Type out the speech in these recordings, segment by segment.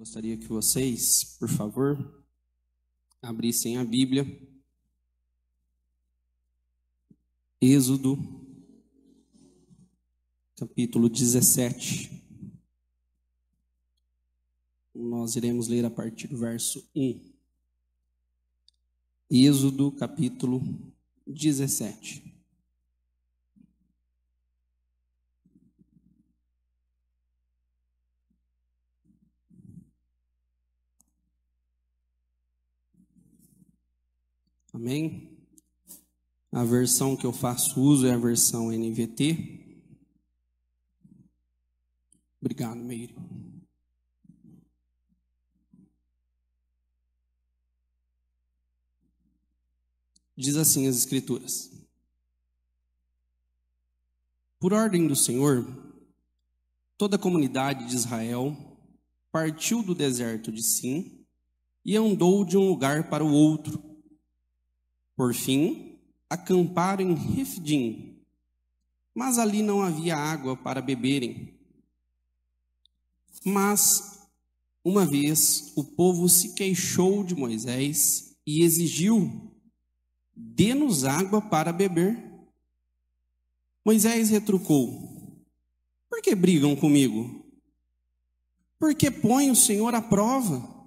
Gostaria que vocês, por favor, abrissem a Bíblia. Êxodo, capítulo 17. Nós iremos ler a partir do verso 1. Êxodo, capítulo 17. Amém? A versão que eu faço uso é a versão NVT. Obrigado, Meire. Diz assim as Escrituras: Por ordem do Senhor, toda a comunidade de Israel partiu do deserto de Sim e andou de um lugar para o outro. Por fim, acamparam em Refidim, mas ali não havia água para beberem. Mas, uma vez, o povo se queixou de Moisés e exigiu: dê-nos água para beber. Moisés retrucou: por que brigam comigo? Por que põem o Senhor à prova?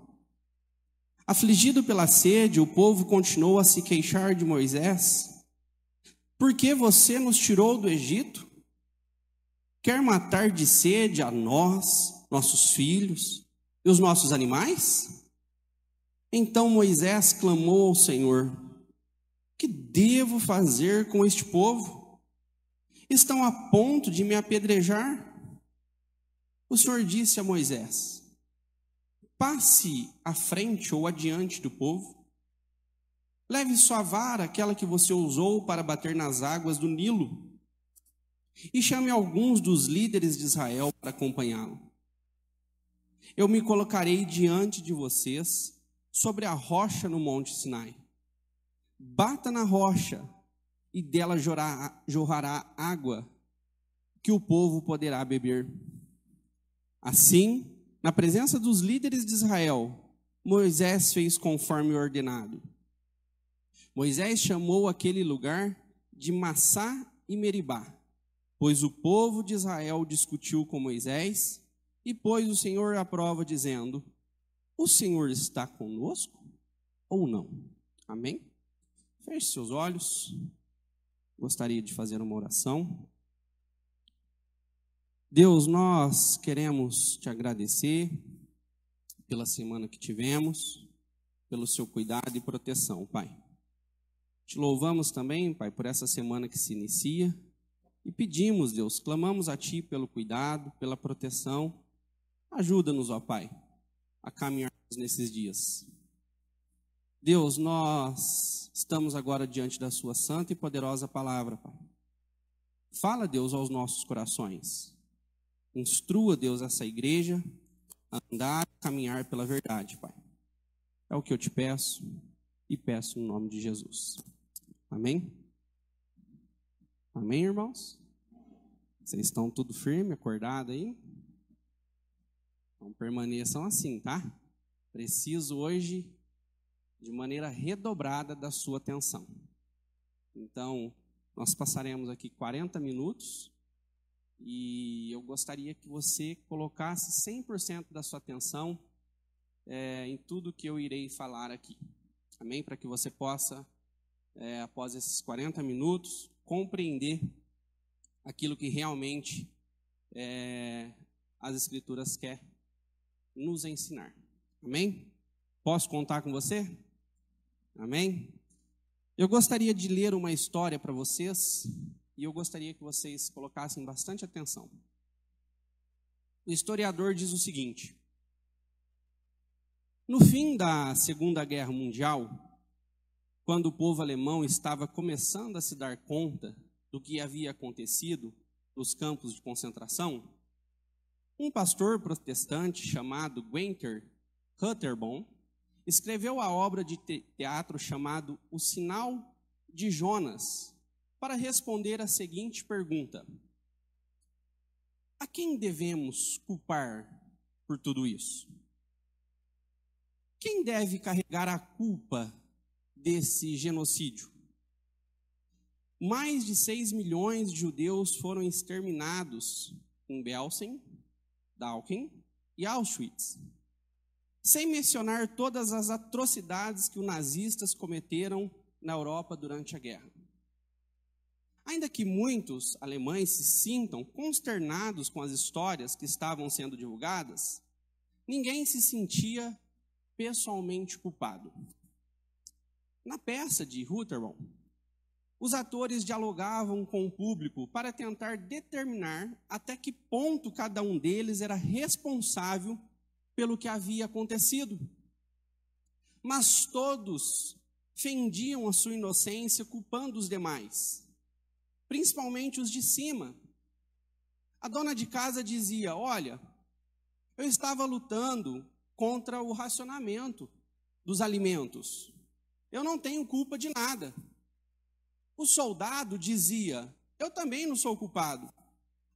Afligido pela sede, o povo continuou a se queixar de Moisés: por que você nos tirou do Egito? Quer matar de sede a nós, nossos filhos e os nossos animais? Então Moisés clamou ao Senhor: que devo fazer com este povo? Estão a ponto de me apedrejar. O Senhor disse a Moisés: passe à frente ou adiante do povo. Leve sua vara, aquela que você usou para bater nas águas do Nilo, e chame alguns dos líderes de Israel para acompanhá-lo. Eu me colocarei diante de vocês sobre a rocha no monte Sinai. Bata na rocha, e dela jorrará água, que o povo poderá beber. Assim, na presença dos líderes de Israel, Moisés fez conforme ordenado. Moisés chamou aquele lugar de Massá e Meribá, pois o povo de Israel discutiu com Moisés e pôs o Senhor à prova, dizendo: o Senhor está conosco ou não? Amém? Feche seus olhos. Gostaria de fazer uma oração. Deus, nós queremos te agradecer pela semana que tivemos, pelo seu cuidado e proteção, Pai. Te louvamos também, Pai, por essa semana que se inicia e pedimos, Deus, clamamos a Ti pelo cuidado, pela proteção. Ajuda-nos, ó Pai, a caminharmos nesses dias. Deus, nós estamos agora diante da Sua santa e poderosa palavra, Pai. Fala, Deus, aos nossos corações. Instrua, Deus, essa igreja a andar, a caminhar pela verdade, Pai. É o que eu te peço e peço no nome de Jesus. Amém? Amém, irmãos? Vocês estão tudo firme, acordado aí? Então permaneçam assim, tá? Preciso hoje de maneira redobrada da sua atenção. Então, nós passaremos aqui 40 minutos. E eu gostaria que você colocasse 100% da sua atenção em tudo que eu irei falar aqui. Amém? Para que você possa, após esses 40 minutos, compreender aquilo que realmente as Escrituras querem nos ensinar. Amém? Posso contar com você? Amém? Eu gostaria de ler uma história para vocês. E eu gostaria que vocês colocassem bastante atenção. O historiador diz o seguinte: no fim da Segunda Guerra Mundial, quando o povo alemão estava começando a se dar conta do que havia acontecido nos campos de concentração, um pastor protestante chamado Guenther Hutterbom escreveu a obra de teatro chamado O Sinal de Jonas, para responder a seguinte pergunta: a quem devemos culpar por tudo isso? Quem deve carregar a culpa desse genocídio? Mais de 6 milhões de judeus foram exterminados em Belsen, Dachau e Auschwitz, sem mencionar todas as atrocidades que os nazistas cometeram na Europa durante a guerra. Ainda que muitos alemães se sintam consternados com as histórias que estavam sendo divulgadas, ninguém se sentia pessoalmente culpado. Na peça de Rutherford, os atores dialogavam com o público para tentar determinar até que ponto cada um deles era responsável pelo que havia acontecido. Mas todos fendiam a sua inocência, culpando os demais, principalmente os de cima. A dona de casa dizia: olha, eu estava lutando contra o racionamento dos alimentos. Eu não tenho culpa de nada. O soldado dizia: eu também não sou culpado,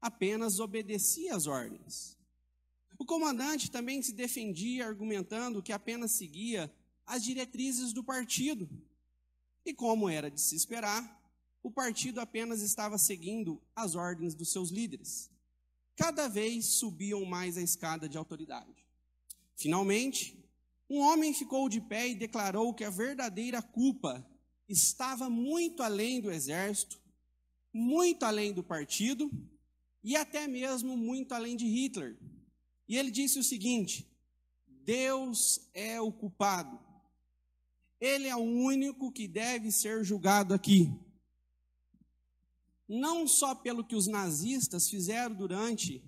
apenas obedecia às ordens. O comandante também se defendia, argumentando que apenas seguia as diretrizes do partido. E como era de se esperar, o partido apenas estava seguindo as ordens dos seus líderes. Cada vez subiam mais a escada de autoridade. Finalmente, um homem ficou de pé e declarou que a verdadeira culpa estava muito além do exército, muito além do partido e até mesmo muito além de Hitler. E ele disse o seguinte: Deus é o culpado. Ele é o único que deve ser julgado aqui. Não só pelo que os nazistas fizeram durante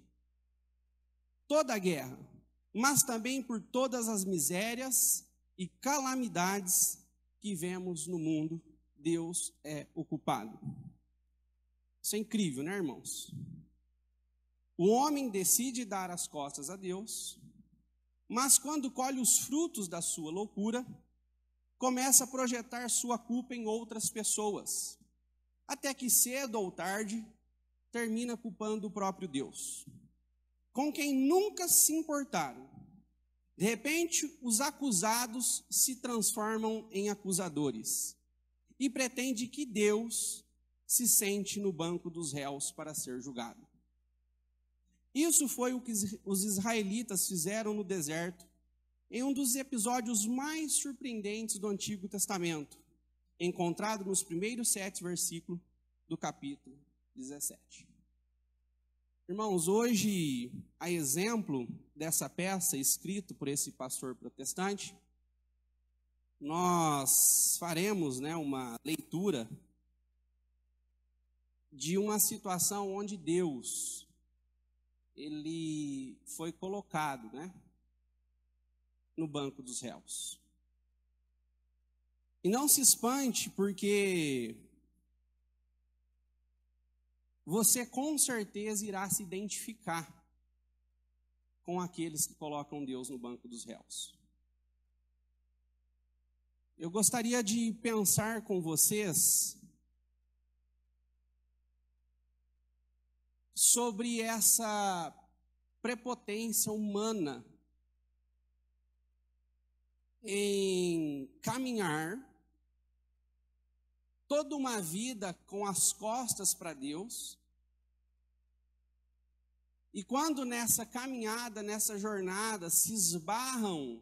toda a guerra, mas também por todas as misérias e calamidades que vemos no mundo. Deus é o culpado. Isso é incrível, né, irmãos? O homem decide dar as costas a Deus, mas quando colhe os frutos da sua loucura, começa a projetar sua culpa em outras pessoas, até que cedo ou tarde termina culpando o próprio Deus, com quem nunca se importaram. De repente, os acusados se transformam em acusadores e pretende que Deus se sente no banco dos réus para ser julgado. Isso foi o que os israelitas fizeram no deserto, em um dos episódios mais surpreendentes do Antigo Testamento, encontrado nos primeiros 7 versículos do capítulo 17. Irmãos, hoje, a exemplo dessa peça escrita por esse pastor protestante, nós faremos, uma leitura de uma situação onde Deus, ele foi colocado, no banco dos réus. E não se espante, porque você com certeza irá se identificar com aqueles que colocam Deus no banco dos réus. Eu gostaria de pensar com vocês sobre essa prepotência humana em caminhar toda uma vida com as costas para Deus. E quando nessa caminhada, nessa jornada, se esbarram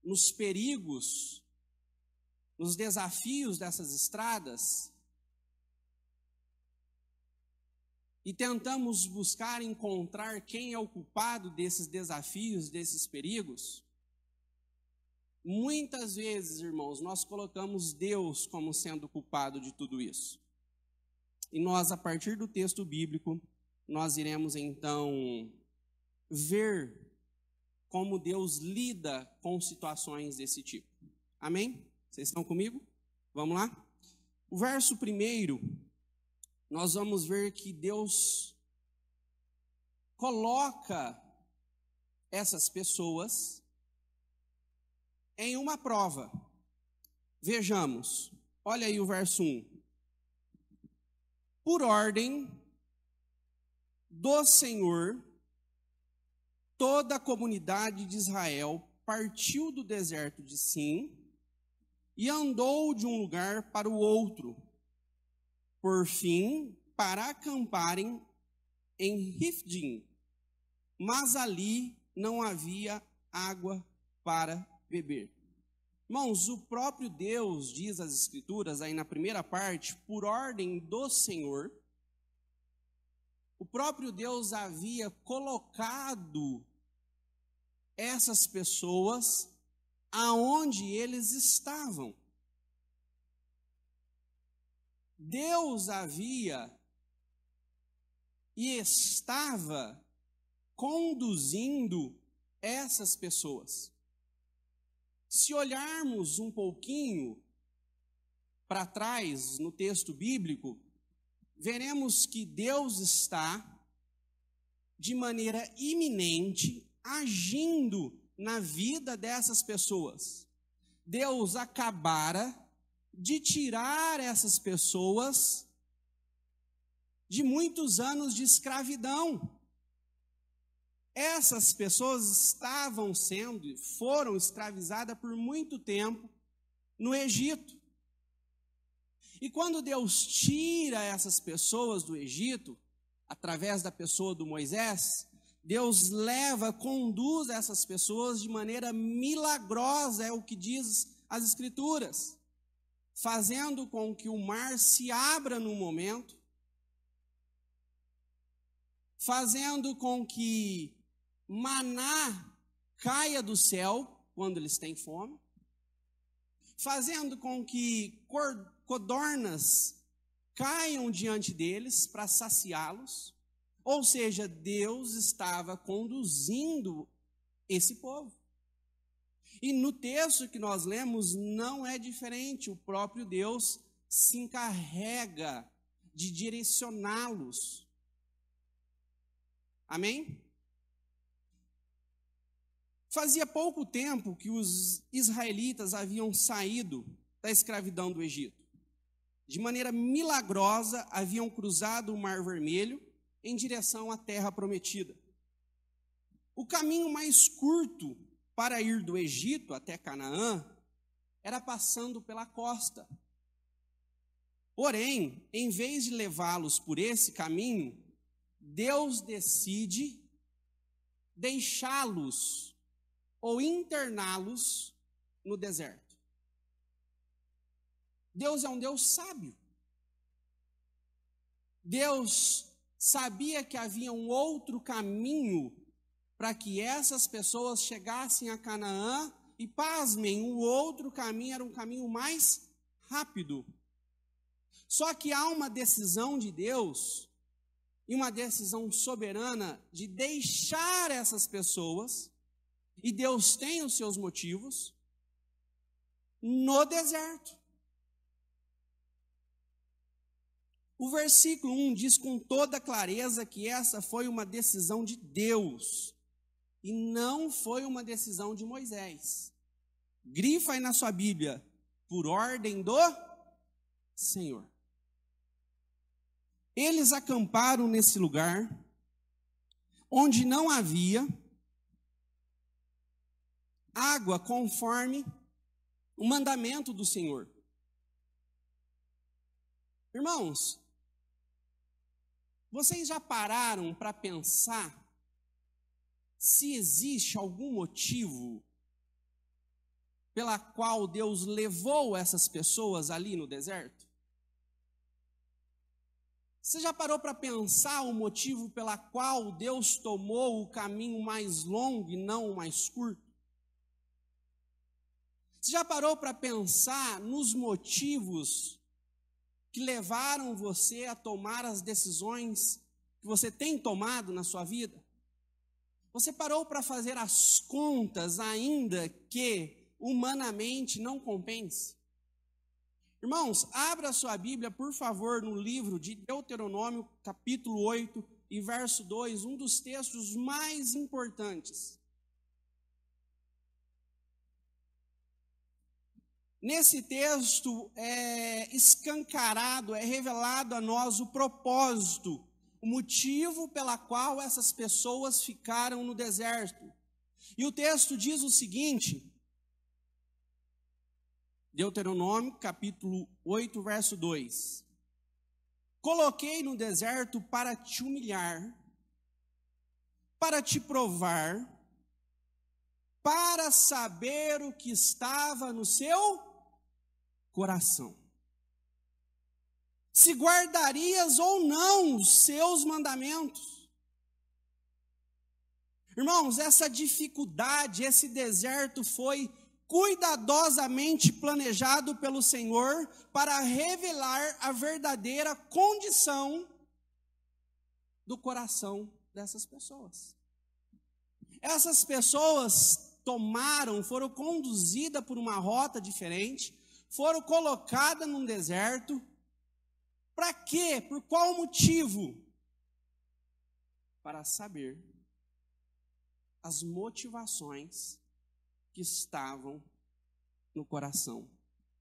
nos perigos, nos desafios dessas estradas, e tentamos buscar encontrar quem é o culpado desses desafios, desses perigos, muitas vezes, irmãos, nós colocamos Deus como sendo culpado de tudo isso. E nós, a partir do texto bíblico, nós iremos então ver como Deus lida com situações desse tipo. Amém? Vocês estão comigo? Vamos lá? O verso 1, nós vamos ver que Deus coloca essas pessoas em uma prova. Vejamos, olha aí o verso 1. Por ordem do Senhor, toda a comunidade de Israel partiu do deserto de Sim e andou de um lugar para o outro, por fim, para acamparem em Rifdim, mas ali não havia água para beber. Irmãos, o próprio Deus, diz as Escrituras, aí na primeira parte, por ordem do Senhor, o próprio Deus havia colocado essas pessoas aonde eles estavam. Deus havia e estava conduzindo essas pessoas. Se olharmos um pouquinho para trás no texto bíblico, veremos que Deus está, de maneira iminente, agindo na vida dessas pessoas. Deus acabara de tirar essas pessoas de muitos anos de escravidão. Essas pessoas foram escravizadas por muito tempo no Egito. E quando Deus tira essas pessoas do Egito, através da pessoa do Moisés, Deus conduz essas pessoas de maneira milagrosa, é o que diz as Escrituras, fazendo com que o mar se abra no momento, fazendo com que maná caia do céu quando eles têm fome, fazendo com que codornas caiam diante deles para saciá-los. Ou seja, Deus estava conduzindo esse povo. E no texto que nós lemos não é diferente, o próprio Deus se encarrega de direcioná-los. Amém? Fazia pouco tempo que os israelitas haviam saído da escravidão do Egito. De maneira milagrosa, haviam cruzado o Mar Vermelho em direção à terra prometida. O caminho mais curto para ir do Egito até Canaã era passando pela costa. Porém, em vez de levá-los por esse caminho, Deus decide deixá-los ou interná-los no deserto. Deus é um Deus sábio. Deus sabia que havia um outro caminho para que essas pessoas chegassem a Canaã e, pasmem, o outro caminho era um caminho mais rápido. Só que há uma decisão de Deus e uma decisão soberana de deixar essas pessoas, e Deus tem os seus motivos, no deserto. O versículo 1 diz com toda clareza que essa foi uma decisão de Deus e não foi uma decisão de Moisés. Grifa aí na sua Bíblia, por ordem do Senhor. Eles acamparam nesse lugar onde não havia água conforme o mandamento do Senhor. Irmãos, vocês já pararam para pensar se existe algum motivo pela qual Deus levou essas pessoas ali no deserto? Você já parou para pensar o motivo pela qual Deus tomou o caminho mais longo e não o mais curto? Você já parou para pensar nos motivos que levaram você a tomar as decisões que você tem tomado na sua vida? Você parou para fazer as contas, ainda que humanamente não compense? Irmãos, abra a sua Bíblia, por favor, no livro de Deuteronômio, capítulo 8 e verso 2, um dos textos mais importantes. Nesse texto é escancarado, é revelado a nós o propósito, o motivo pela qual essas pessoas ficaram no deserto. E o texto diz o seguinte, Deuteronômio, capítulo 8, verso 2. Coloquei no deserto para te humilhar, para te provar, para saber o que estava no seu coração. Se guardarias ou não os seus mandamentos. Irmãos, essa dificuldade, esse deserto foi cuidadosamente planejado pelo Senhor para revelar a verdadeira condição do coração dessas pessoas. Essas pessoas foram conduzidas por uma rota diferente, foram colocadas num deserto. Para quê? Por qual motivo? Para saber as motivações que estavam no coração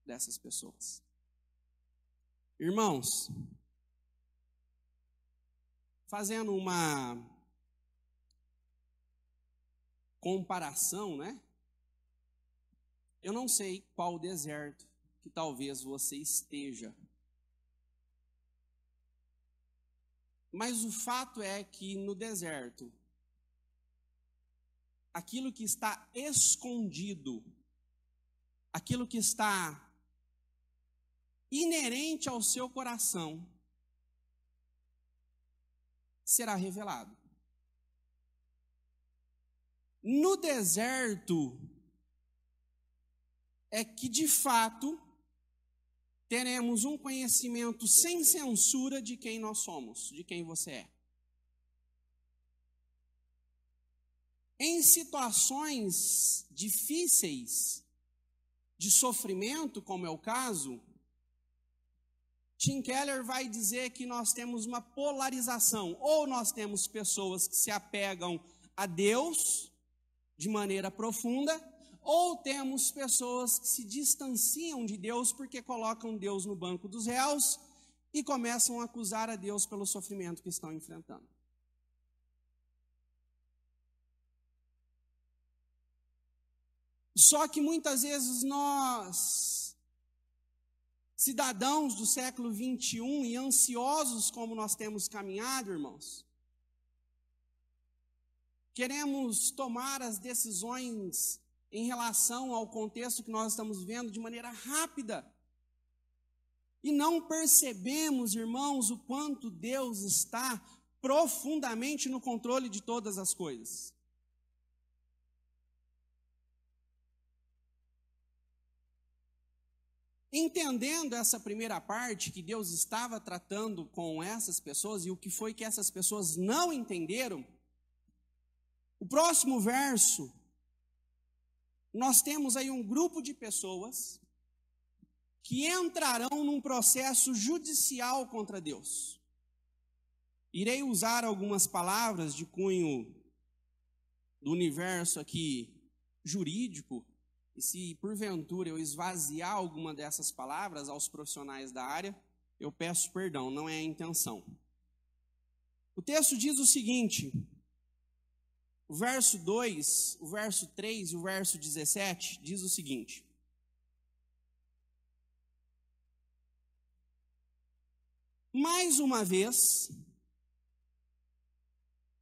dessas pessoas. Irmãos, fazendo uma comparação, né? Eu não sei qual deserto que talvez você esteja. Mas o fato é que no deserto, aquilo que está escondido, aquilo que está inerente ao seu coração, será revelado. No deserto é que, de fato, teremos um conhecimento sem censura de quem nós somos, de quem você é. Em situações difíceis, de sofrimento, como é o caso, Tim Keller vai dizer que nós temos uma polarização. Ou nós temos pessoas que se apegam a Deus de maneira profunda, ou temos pessoas que se distanciam de Deus porque colocam Deus no banco dos réus e começam a acusar a Deus pelo sofrimento que estão enfrentando. Só que muitas vezes nós, cidadãos do século 21 e ansiosos como nós temos caminhado, irmãos, queremos tomar as decisões em relação ao contexto que nós estamos vivendo de maneira rápida. E não percebemos, irmãos, o quanto Deus está profundamente no controle de todas as coisas. Entendendo essa primeira parte, que Deus estava tratando com essas pessoas e o que foi que essas pessoas não entenderam, o próximo verso, nós temos aí um grupo de pessoas que entrarão num processo judicial contra Deus. Irei usar algumas palavras de cunho do universo aqui jurídico, e se porventura eu esvaziar alguma dessas palavras aos profissionais da área, eu peço perdão, não é a intenção. O texto diz o seguinte, o verso 2, o verso 3 e o verso 17 diz o seguinte: mais uma vez,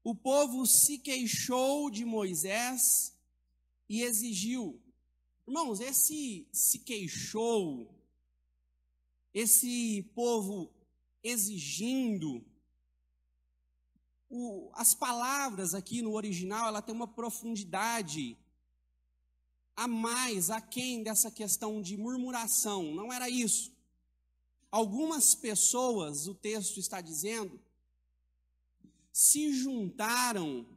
o povo se queixou de Moisés e exigiu. Irmãos, esse se queixou, esse povo exigindo, as palavras aqui no original, ela tem uma profundidade a mais, aquém dessa questão de murmuração. Não era isso. Algumas pessoas, o texto está dizendo, se juntaram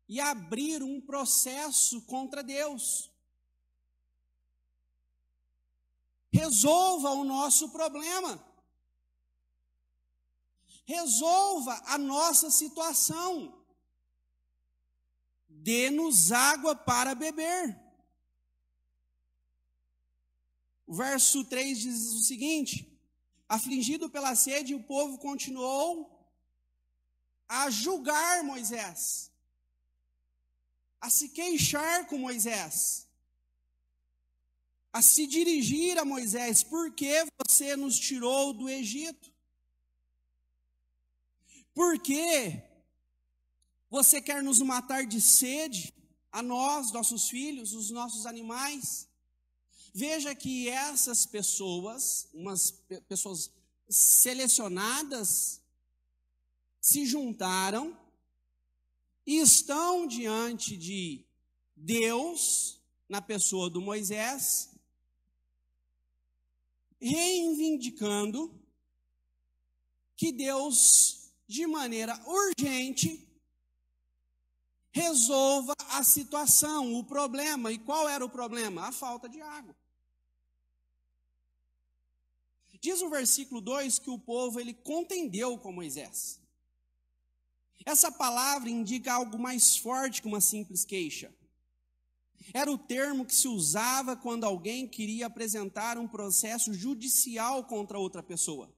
e abriram um processo contra Deus. Resolva o nosso problema. Resolva a nossa situação. Dê-nos água para beber. O verso 3 diz o seguinte: afligido pela sede, o povo continuou a julgar Moisés. a se queixar com Moisés, a se dirigir a Moisés: por que você nos tirou do Egito? Por que você quer nos matar de sede, a nós, nossos filhos, os nossos animais? Veja que essas pessoas, pessoas selecionadas, se juntaram e estão diante de Deus, na pessoa do Moisés, reivindicando que Deus, de maneira urgente, resolva a situação, o problema. E qual era o problema? A falta de água. Diz o versículo 2 que o povo ele contendeu com Moisés. Essa palavra indica algo mais forte que uma simples queixa. Era o termo que se usava quando alguém queria apresentar um processo judicial contra outra pessoa.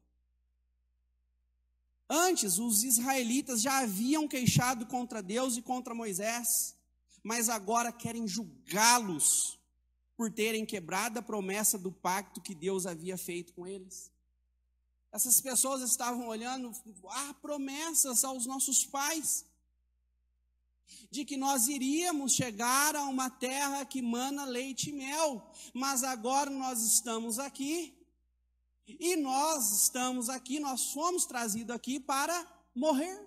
Antes, os israelitas já haviam queixado contra Deus e contra Moisés, mas agora querem julgá-los por terem quebrado a promessa do pacto que Deus havia feito com eles. Essas pessoas estavam olhando promessas aos nossos pais, de que nós iríamos chegar a uma terra que mana leite e mel, mas agora nós estamos aqui, e nós fomos trazidos aqui para morrer.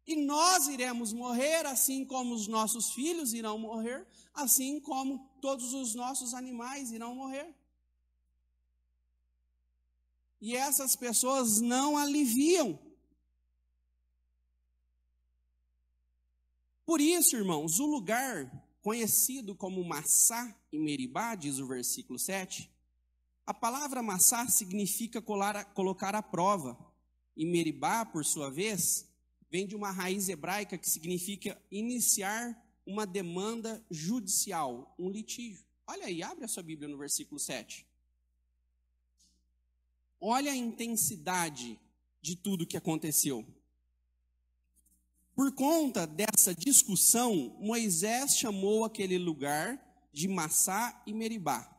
E nós iremos morrer, assim como os nossos filhos irão morrer, assim como todos os nossos animais irão morrer. E essas pessoas não aliviam. Por isso, irmãos, o lugar conhecido como Massá e Meribá, diz o versículo 7, a palavra Massá significa colocar à prova, e Meribá, por sua vez, vem de uma raiz hebraica que significa iniciar uma demanda judicial, um litígio. Olha aí, abre a sua Bíblia no versículo 7. Olha a intensidade de tudo que aconteceu. Por conta dessa discussão, Moisés chamou aquele lugar de Massá e Meribá.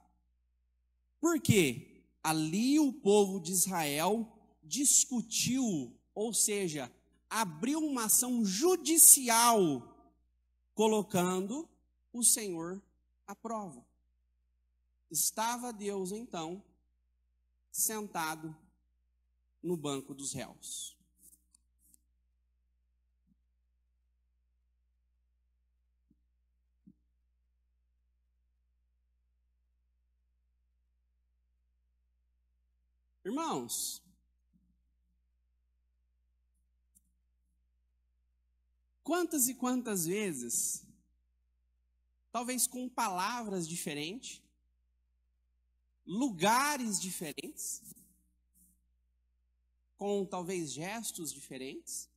Por quê? Ali o povo de Israel discutiu, ou seja, abriu uma ação judicial, colocando o Senhor à prova. Estava Deus, então, sentado no banco dos réus. Irmãos, quantas e quantas vezes, talvez com palavras diferentes, lugares diferentes, com talvez gestos diferentes,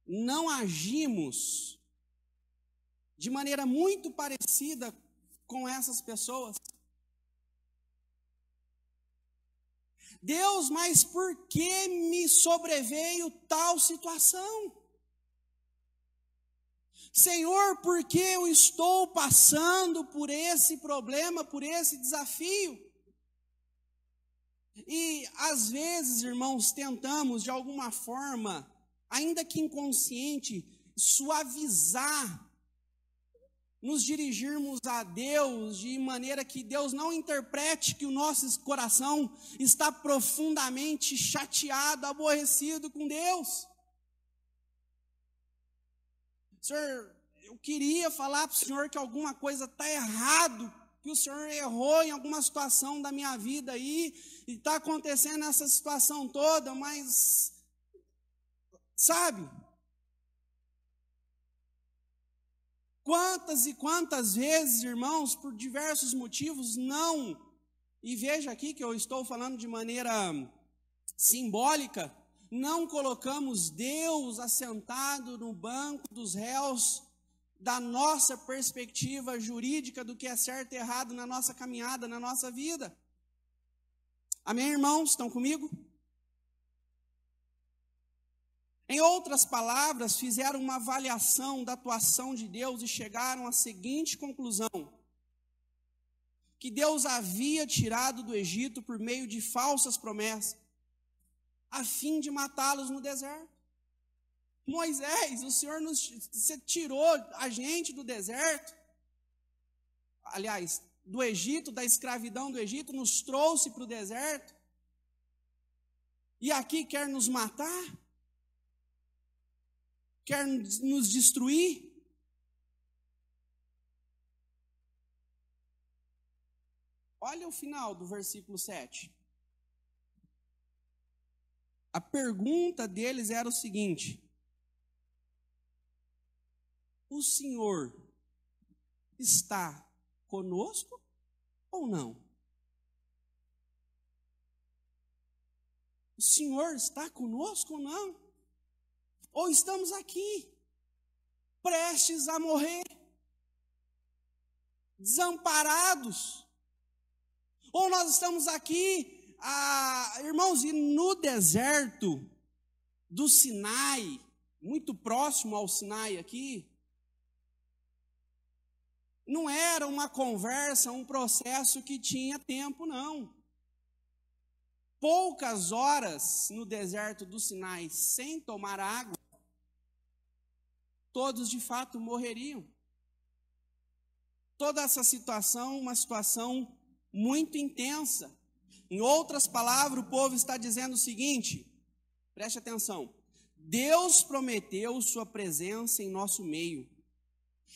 não agimos de maneira muito parecida com essas pessoas. Deus, mas por que me sobreveio tal situação? Senhor, por que eu estou passando por esse problema, por esse desafio? E às vezes, irmãos, tentamos de alguma forma, ainda que inconsciente, suavizar, nos dirigirmos a Deus de maneira que Deus não interprete que o nosso coração está profundamente chateado, aborrecido com Deus. Senhor, eu queria falar para o Senhor que alguma coisa está errado, que o Senhor errou em alguma situação da minha vida aí, e está acontecendo essa situação toda, mas, sabe? Quantas e quantas vezes, irmãos, por diversos motivos, não, e veja aqui que eu estou falando de maneira simbólica, não colocamos Deus assentado no banco dos réus da nossa perspectiva jurídica do que é certo e errado na nossa caminhada, na nossa vida. Amém, irmãos? Estão comigo? Em outras palavras, fizeram uma avaliação da atuação de Deus e chegaram à seguinte conclusão: que Deus havia tirado do Egito por meio de falsas promessas, a fim de matá-los no deserto. Moisés, o Senhor você tirou a gente do deserto, aliás, do Egito, da escravidão do Egito, nos trouxe para o deserto, e aqui quer nos matar? Quer nos destruir? Olha o final do versículo 7. A pergunta deles era o seguinte: o Senhor está conosco ou não? O Senhor está conosco ou não? Ou estamos aqui, prestes a morrer, desamparados? Ou nós estamos aqui, irmãos, e no deserto do Sinai, muito próximo ao Sinai aqui, não era uma conversa, um processo que tinha tempo, não. Poucas horas no deserto do Sinai sem tomar água, todos de fato morreriam. Toda essa situação, uma situação muito intensa. Em outras palavras, o povo está dizendo o seguinte, preste atenção: Deus prometeu sua presença em nosso meio,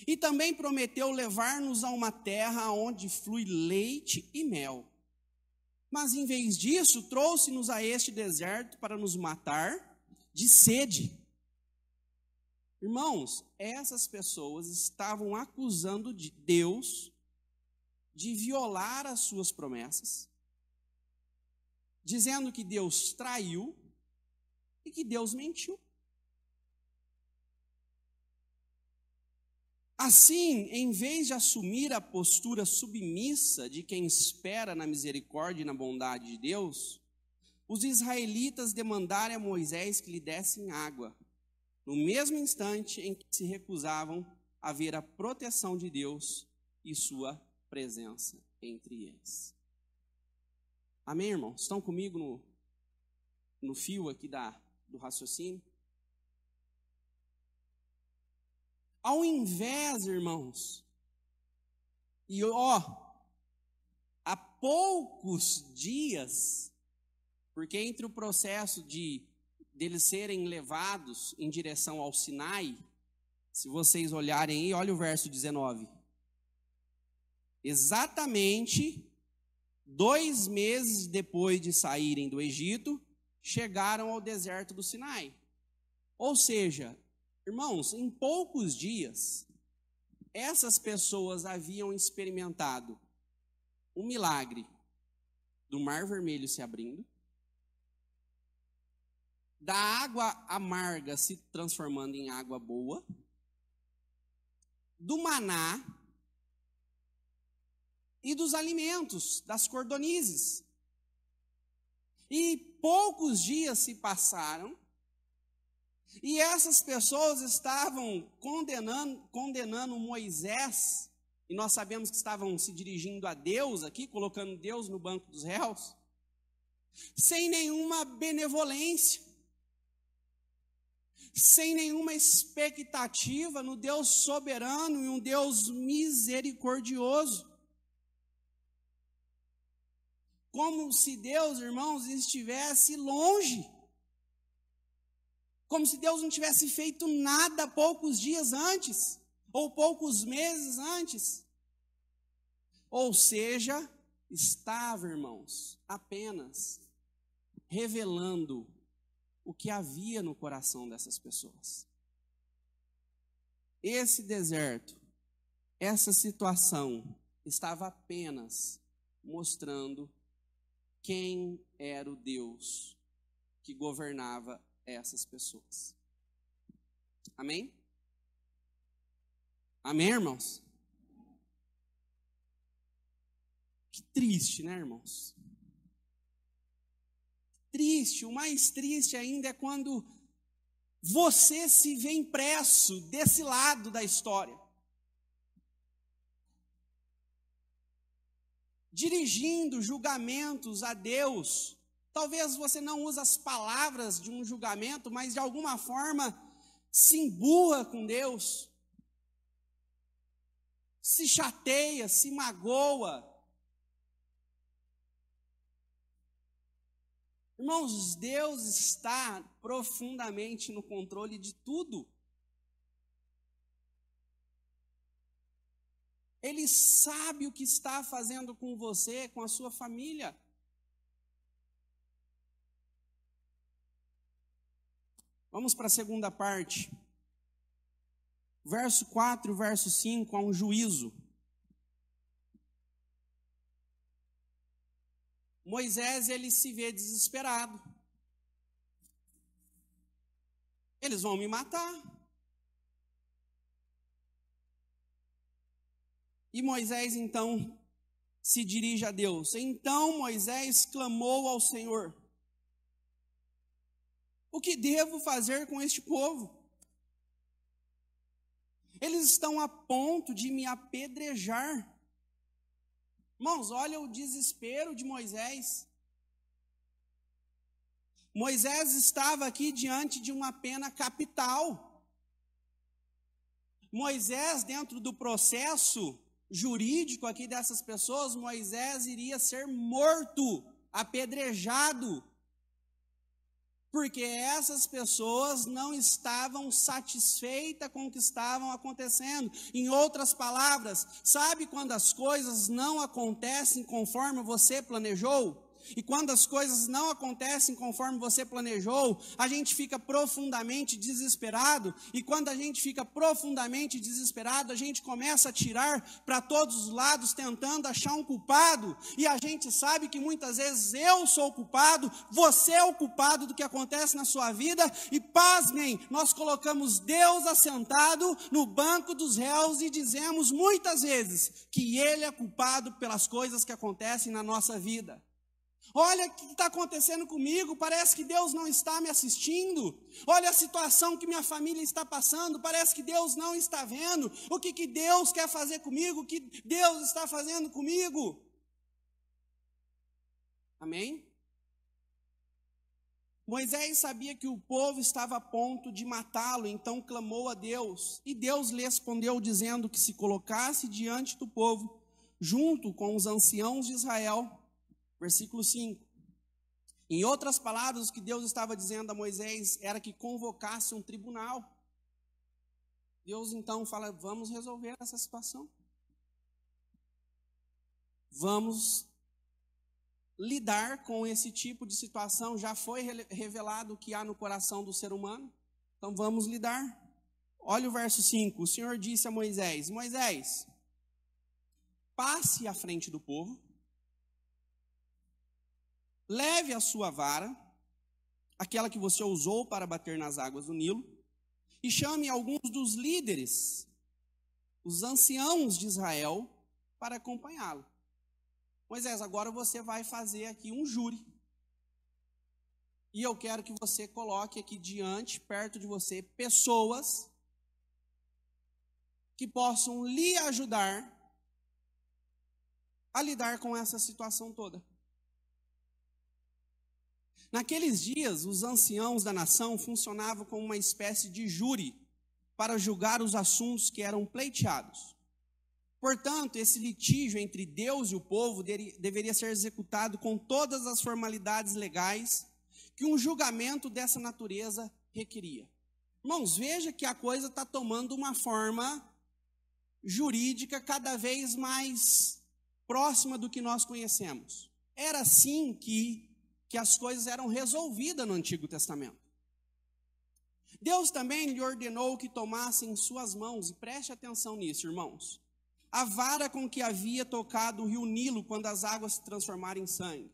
e também prometeu levar-nos a uma terra onde flui leite e mel. Mas em vez disso, trouxe-nos a este deserto para nos matar de sede. Irmãos, essas pessoas estavam acusando de Deus de violar as suas promessas, dizendo que Deus traiu e que Deus mentiu. Assim, em vez de assumir a postura submissa de quem espera na misericórdia e na bondade de Deus, os israelitas demandaram a Moisés que lhe dessem água, no mesmo instante em que se recusavam a ver a proteção de Deus e sua presença entre eles. Amém, irmãos? Estão comigo no fio aqui do raciocínio? Ao invés, irmãos, há poucos dias, porque entre o processo deles serem levados em direção ao Sinai, se vocês olharem aí, olha o verso 19. Exatamente 2 meses depois de saírem do Egito, chegaram ao deserto do Sinai. Ou seja, irmãos, em poucos dias, essas pessoas haviam experimentado o milagre do Mar Vermelho se abrindo, da água amarga se transformando em água boa, do maná e dos alimentos, das cordonizes. E poucos dias se passaram, e essas pessoas estavam condenando Moisés, e nós sabemos que estavam se dirigindo a Deus aqui, colocando Deus no banco dos réus, sem nenhuma benevolência, sem nenhuma expectativa no Deus soberano e um Deus misericordioso. Como se Deus, irmãos, estivesse longe. Como se Deus não tivesse feito nada poucos dias antes, ou poucos meses antes. Ou seja, estava, irmãos, apenas revelando o que havia no coração dessas pessoas. Esse deserto, essa situação, estava apenas mostrando quem era o Deus que governava essas pessoas. Amém? Amém, irmãos? Que triste, né, irmãos? Triste, o mais triste ainda é quando você se vê impresso desse lado da história. Dirigindo julgamentos a Deus. Talvez você não use as palavras de um julgamento, mas de alguma forma se emburra com Deus. Se chateia, se magoa. Irmãos, Deus está profundamente no controle de tudo. Ele sabe o que está fazendo com você, com a sua família. Vamos para a segunda parte. Verso 4 e verso 5, há um juízo. Moisés, ele se vê desesperado. Eles vão me matar. E Moisés, então, se dirige a Deus. Então Moisés clamou ao Senhor: o que devo fazer com este povo? Eles estão a ponto de me apedrejar. Irmãos, olha o desespero de Moisés. Moisés estava aqui diante de uma pena capital. Moisés, dentro do processo jurídico aqui dessas pessoas, Moisés iria ser morto, apedrejado, porque essas pessoas não estavam satisfeitas com o que estavam acontecendo. Em outras palavras, sabe quando as coisas não acontecem conforme você planejou? E quando as coisas não acontecem conforme você planejou, a gente fica profundamente desesperado. E quando a gente fica profundamente desesperado, a gente começa a tirar para todos os lados, tentando achar um culpado. E a gente sabe que muitas vezes eu sou o culpado, você é o culpado do que acontece na sua vida. E pasmem, nós colocamos Deus assentado no banco dos réus e dizemos muitas vezes que Ele é culpado pelas coisas que acontecem na nossa vida. Olha o que está acontecendo comigo, parece que Deus não está me assistindo. Olha a situação que minha família está passando, parece que Deus não está vendo. O que Deus quer fazer comigo, o que Deus está fazendo comigo. Amém? Moisés sabia que o povo estava a ponto de matá-lo, então clamou a Deus. E Deus lhe respondeu dizendo que se colocasse diante do povo, junto com os anciãos de Israel. Versículo 5. Em outras palavras, o que Deus estava dizendo a Moisés era que convocasse um tribunal. Deus então fala: vamos resolver essa situação. Vamos lidar com esse tipo de situação. Já foi revelado o que há no coração do ser humano. Então vamos lidar. Olha o verso 5. O Senhor disse a Moisés: Moisés, passe à frente do povo. Leve a sua vara, aquela que você usou para bater nas águas do Nilo, e chame alguns dos líderes, os anciãos de Israel, para acompanhá-lo. Moisés, agora você vai fazer aqui um júri. E eu quero que você coloque aqui diante, perto de você, pessoas que possam lhe ajudar a lidar com essa situação toda. Naqueles dias, os anciãos da nação funcionavam como uma espécie de júri para julgar os assuntos que eram pleiteados. Portanto, esse litígio entre Deus e o povo deveria ser executado com todas as formalidades legais que um julgamento dessa natureza requeria. Irmãos, veja que a coisa está tomando uma forma jurídica cada vez mais próxima do que nós conhecemos. Era assim que as coisas eram resolvidas no Antigo Testamento. Deus também lhe ordenou que tomasse em suas mãos, e preste atenção nisso, irmãos, a vara com que havia tocado o rio Nilo quando as águas se transformaram em sangue.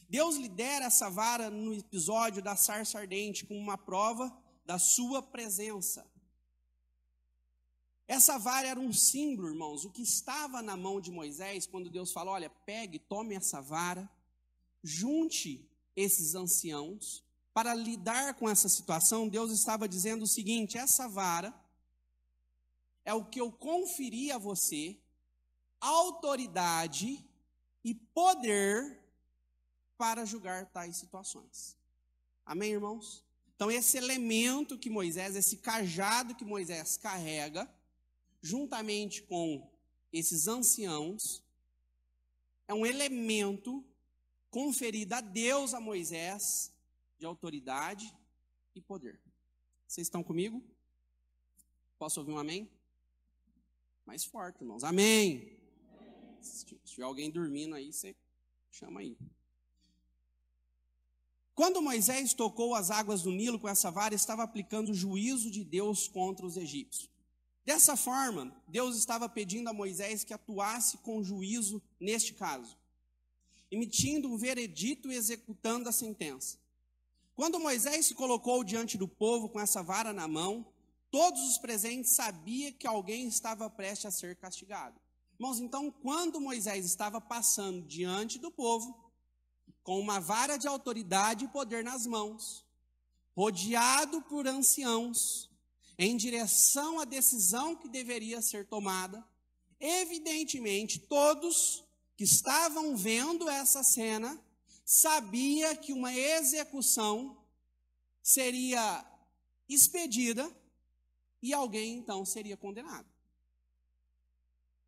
Deus lhe dera essa vara no episódio da sarça ardente como uma prova da sua presença. Essa vara era um símbolo, irmãos, o que estava na mão de Moisés quando Deus falou: olha, pegue, tome essa vara, junte esses anciãos para lidar com essa situação, Deus estava dizendo o seguinte: essa vara é o que eu conferi a você, autoridade e poder para julgar tais situações. Amém, irmãos? Então, esse elemento que Moisés, esse cajado que Moisés carrega, juntamente com esses anciãos, é um elemento conferido a Deus, a Moisés, de autoridade e poder. Vocês estão comigo? Posso ouvir um amém? Mais forte, irmãos. Amém. Se tiver alguém dormindo aí, você chama aí. Quando Moisés tocou as águas do Nilo com essa vara, estava aplicando o juízo de Deus contra os egípcios. Dessa forma, Deus estava pedindo a Moisés que atuasse com juízo neste caso, emitindo um veredito e executando a sentença. Quando Moisés se colocou diante do povo com essa vara na mão, todos os presentes sabiam que alguém estava prestes a ser castigado. Irmãos, então, quando Moisés estava passando diante do povo, com uma vara de autoridade e poder nas mãos, rodeado por anciãos, em direção à decisão que deveria ser tomada, evidentemente, todos que estavam vendo essa cena sabiam que uma execução seria expedida e alguém, então, seria condenado.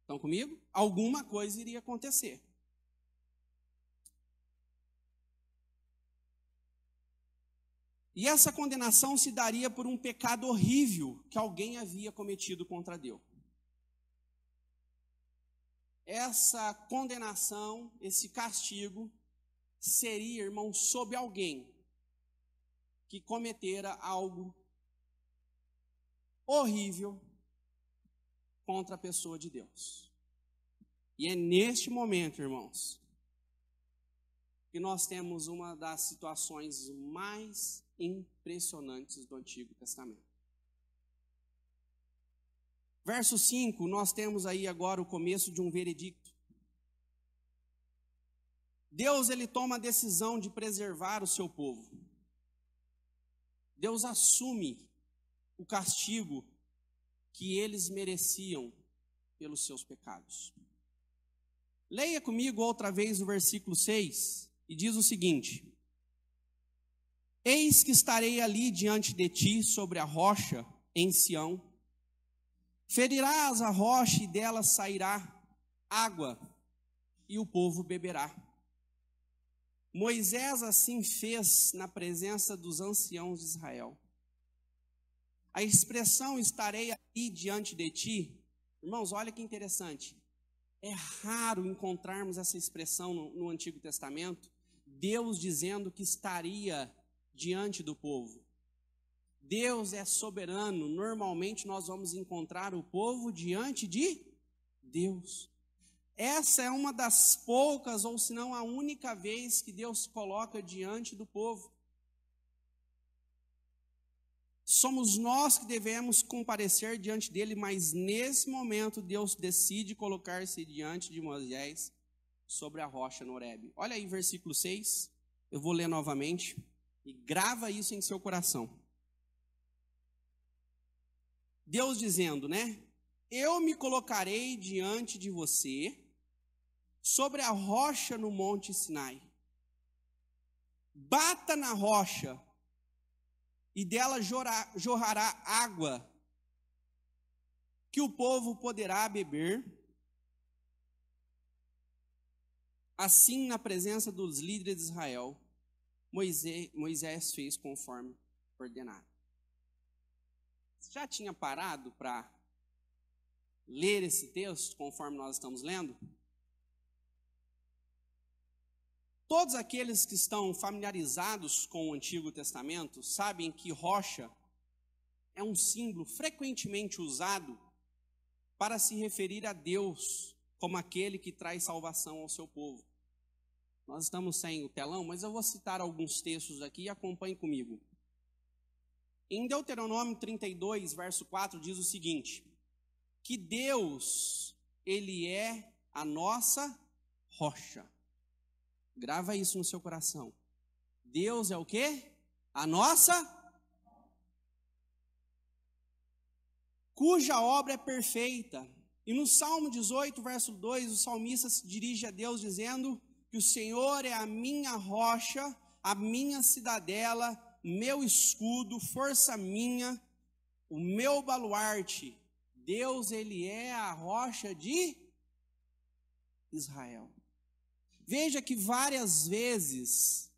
Estão comigo? Alguma coisa iria acontecer. E essa condenação se daria por um pecado horrível que alguém havia cometido contra Deus. Essa condenação, esse castigo, seria, irmão, sobre alguém que cometera algo horrível contra a pessoa de Deus. E é neste momento, irmãos, que nós temos uma das situações mais impressionantes do Antigo Testamento. Verso 5, nós temos aí agora o começo de um veredicto. Deus, ele toma a decisão de preservar o seu povo. Deus assume o castigo que eles mereciam pelos seus pecados. Leia comigo outra vez o versículo 6, e diz o seguinte: eis que estarei ali diante de ti sobre a rocha em Sião. Ferirás a rocha e dela sairá água, e o povo beberá. Moisés assim fez na presença dos anciãos de Israel. A expressão estarei ali diante de ti, irmãos, olha que interessante. É raro encontrarmos essa expressão no Antigo Testamento, Deus dizendo que estaria diante do povo. Deus é soberano, normalmente nós vamos encontrar o povo diante de Deus. Essa é uma das poucas, ou se não a única vez que Deus se coloca diante do povo. Somos nós que devemos comparecer diante dele, mas nesse momento Deus decide colocar-se diante de Moisés sobre a rocha no Horebe. Olha aí versículo 6, eu vou ler novamente e grava isso em seu coração. Deus dizendo, né? Eu me colocarei diante de você sobre a rocha no monte Sinai. Bata na rocha e dela jorrará água, que o povo poderá beber. Assim, na presença dos líderes de Israel, Moisés fez conforme ordenado. Você já tinha parado para ler esse texto, conforme nós estamos lendo? Todos aqueles que estão familiarizados com o Antigo Testamento sabem que rocha é um símbolo frequentemente usado para se referir a Deus como aquele que traz salvação ao seu povo. Nós estamos sem o telão, mas eu vou citar alguns textos aqui e acompanhe comigo. Em Deuteronômio 32, verso 4, diz o seguinte: que Deus, ele é a nossa rocha. Grava isso no seu coração. Deus é o quê? A nossa, cuja obra é perfeita. E no Salmo 18, verso 2, o salmista se dirige a Deus dizendo que o Senhor é a minha rocha, a minha cidadela, meu escudo, força minha, o meu baluarte. Deus, ele é a rocha de Israel. Veja que várias vezes,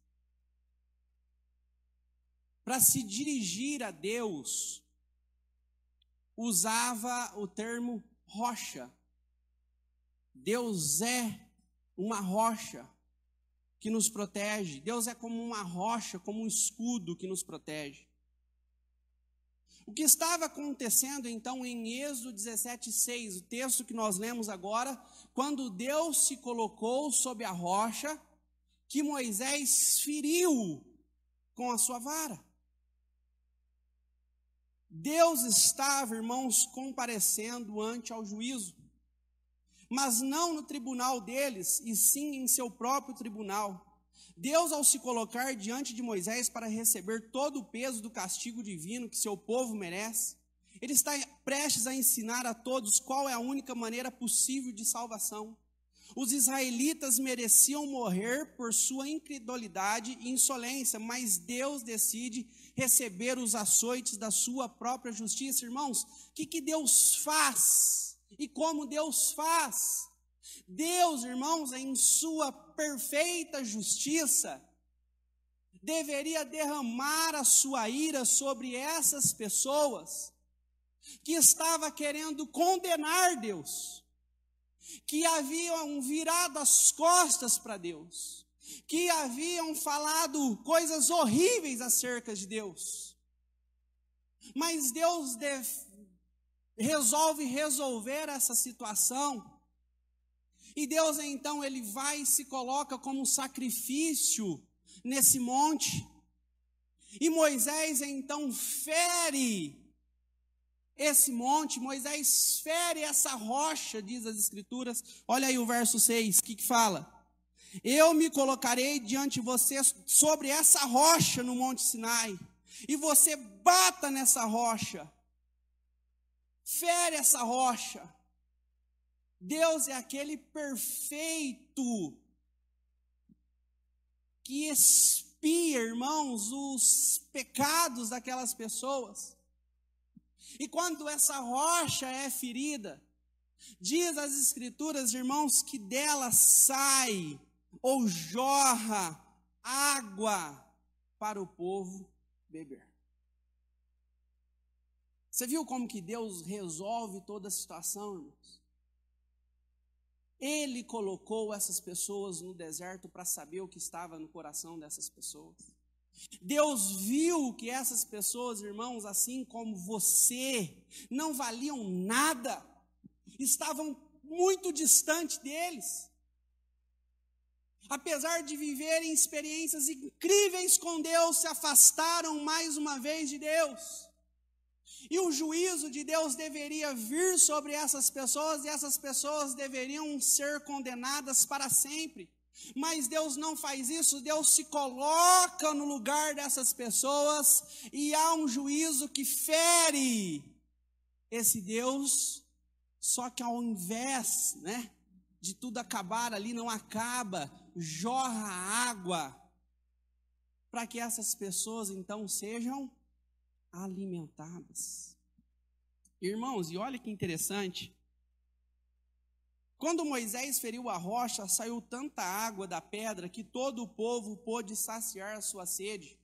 para se dirigir a Deus, usava o termo rocha. Deus é uma rocha que nos protege. Deus é como uma rocha, como um escudo que nos protege. O que estava acontecendo então em Êxodo 17:6, o texto que nós lemos agora, quando Deus se colocou sob a rocha, que Moisés feriu com a sua vara. Deus estava, irmãos, comparecendo ante ao juízo, mas não no tribunal deles, e sim em seu próprio tribunal. Deus, ao se colocar diante de Moisés para receber todo o peso do castigo divino que seu povo merece, ele está prestes a ensinar a todos qual é a única maneira possível de salvação. Os israelitas mereciam morrer por sua incredulidade e insolência, mas Deus decide receber os açoites da sua própria justiça. Irmãos, o que Deus faz? E como Deus faz? Deus, irmãos, em sua perfeita justiça, deveria derramar a sua ira sobre essas pessoas que estavam querendo condenar Deus, que haviam virado as costas para Deus, que haviam falado coisas horríveis acerca de Deus. Mas Deus resolve resolver essa situação. E Deus então, ele vai e se coloca como um sacrifício nesse monte. E Moisés então fere esse monte, Moisés fere essa rocha, diz as escrituras. Olha aí o verso 6, o que fala? Eu me colocarei diante de você sobre essa rocha no monte Sinai, e você bata nessa rocha, fere essa rocha. Deus é aquele perfeito que expia, irmãos, os pecados daquelas pessoas. E quando essa rocha é ferida, diz as escrituras, irmãos, que dela sai ou jorra água para o povo beber. Você viu como que Deus resolve toda a situação, irmãos? Ele colocou essas pessoas no deserto para saber o que estava no coração dessas pessoas. Deus viu que essas pessoas, irmãos, assim como você, não valiam nada, estavam muito distantes deles. Apesar de viverem experiências incríveis com Deus, se afastaram mais uma vez de Deus. E o juízo de Deus deveria vir sobre essas pessoas, e essas pessoas deveriam ser condenadas para sempre. Mas Deus não faz isso, Deus se coloca no lugar dessas pessoas, e há um juízo que fere esse Deus, só que ao invés, de tudo acabar ali, não acaba, jorra água, para que essas pessoas então sejam alimentadas. Irmãos, e olha que interessante, quando Moisés feriu a rocha, saiu tanta água da pedra que todo o povo pôde saciar a sua sede.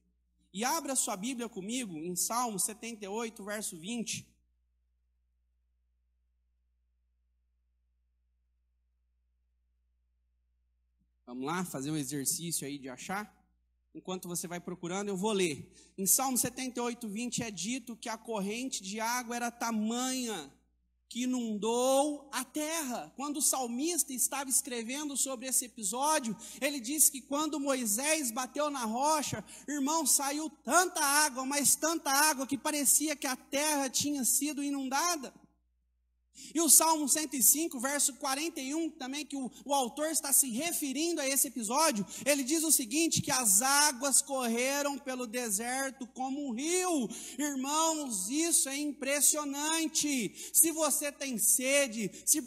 E abra sua Bíblia comigo em Salmo 78, verso 20. Vamos lá, fazer um exercício aí de achar? Enquanto você vai procurando, eu vou ler. Em Salmo 78, 20 é dito que a corrente de água era tamanha que inundou a terra. Quando o salmista estava escrevendo sobre esse episódio, ele disse que quando Moisés bateu na rocha, irmão, saiu tanta água, mas tanta água que parecia que a terra tinha sido inundada. E o Salmo 105, verso 41, também, que o autor está se referindo a esse episódio, ele diz o seguinte, que as águas correram pelo deserto como um rio. Irmãos, isso é impressionante. Se você tem sede, se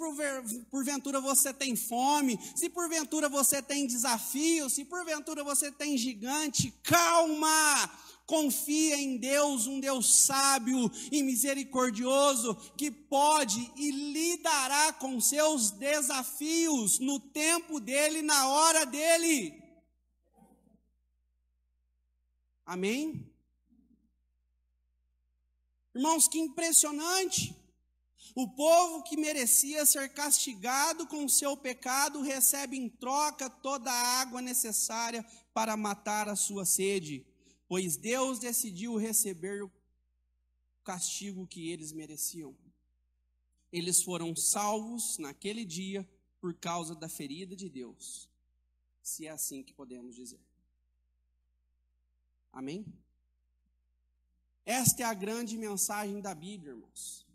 porventura você tem fome, se porventura você tem desafio, se porventura você tem gigante, calma! Confia em Deus, um Deus sábio e misericordioso, que pode e lidará com seus desafios no tempo dele, na hora dele. Amém? Irmãos, que impressionante! O povo que merecia ser castigado com o seu pecado recebe em troca toda a água necessária para matar a sua sede. Pois Deus decidiu receber o castigo que eles mereciam. Eles foram salvos naquele dia por causa da ferida de Deus, se é assim que podemos dizer. Amém? Esta é a grande mensagem da Bíblia, irmãos.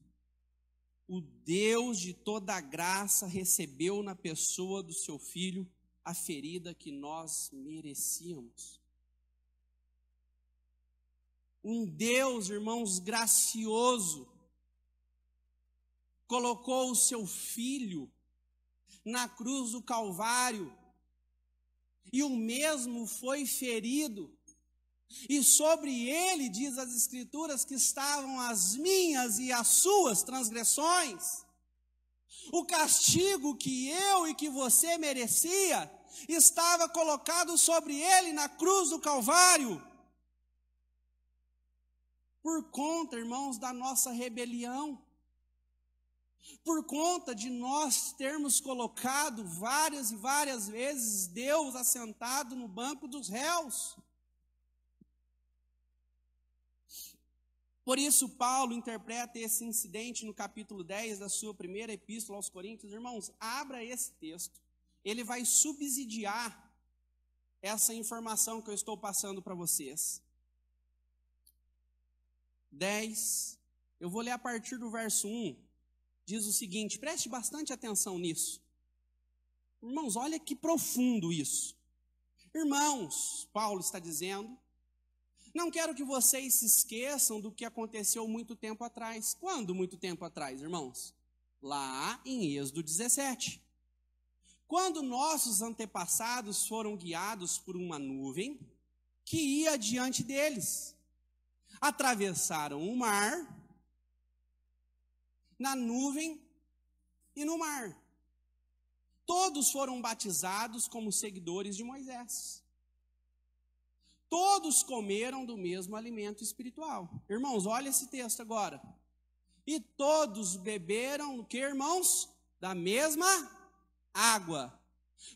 O Deus de toda a graça recebeu na pessoa do seu Filho a ferida que nós merecíamos. Um Deus, irmãos, gracioso, colocou o seu Filho na cruz do Calvário, e o mesmo foi ferido, e sobre ele, diz as Escrituras, que estavam as minhas e as suas transgressões. O castigo que eu e que você merecia, estava colocado sobre ele na cruz do Calvário. Por conta, irmãos, da nossa rebelião, por conta de nós termos colocado várias e várias vezes Deus assentado no banco dos réus. Por isso, Paulo interpreta esse incidente no capítulo 10 da sua primeira epístola aos Coríntios. Irmãos, abra esse texto, ele vai subsidiar essa informação que eu estou passando para vocês. 10, eu vou ler a partir do verso 1, diz o seguinte, preste bastante atenção nisso. Irmãos, olha que profundo isso. Irmãos, Paulo está dizendo, não quero que vocês se esqueçam do que aconteceu muito tempo atrás. Quando muito tempo atrás, irmãos? Lá em Êxodo 17. Quando nossos antepassados foram guiados por uma nuvem que ia diante deles. Atravessaram o mar, na nuvem e no mar. Todos foram batizados como seguidores de Moisés. Todos comeram do mesmo alimento espiritual. Irmãos, olha esse texto agora. E todos beberam o que, irmãos? Da mesma água.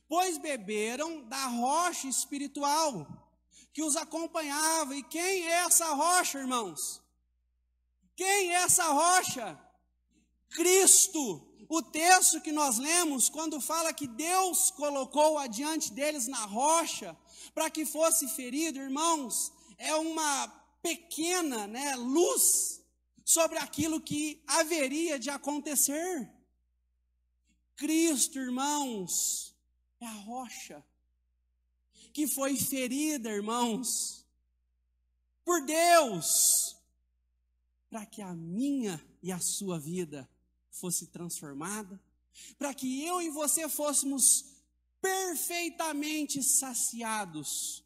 Pois beberam da rocha espiritual que os acompanhava. E quem é essa rocha, irmãos? Quem é essa rocha? Cristo. O texto que nós lemos, quando fala que Deus colocou adiante deles na rocha, para que fosse ferido, irmãos, é uma pequena, luz sobre aquilo que haveria de acontecer. Cristo, irmãos, é a rocha que foi ferida, irmãos, por Deus, para que a minha e a sua vida fosse transformada, para que eu e você fôssemos perfeitamente saciados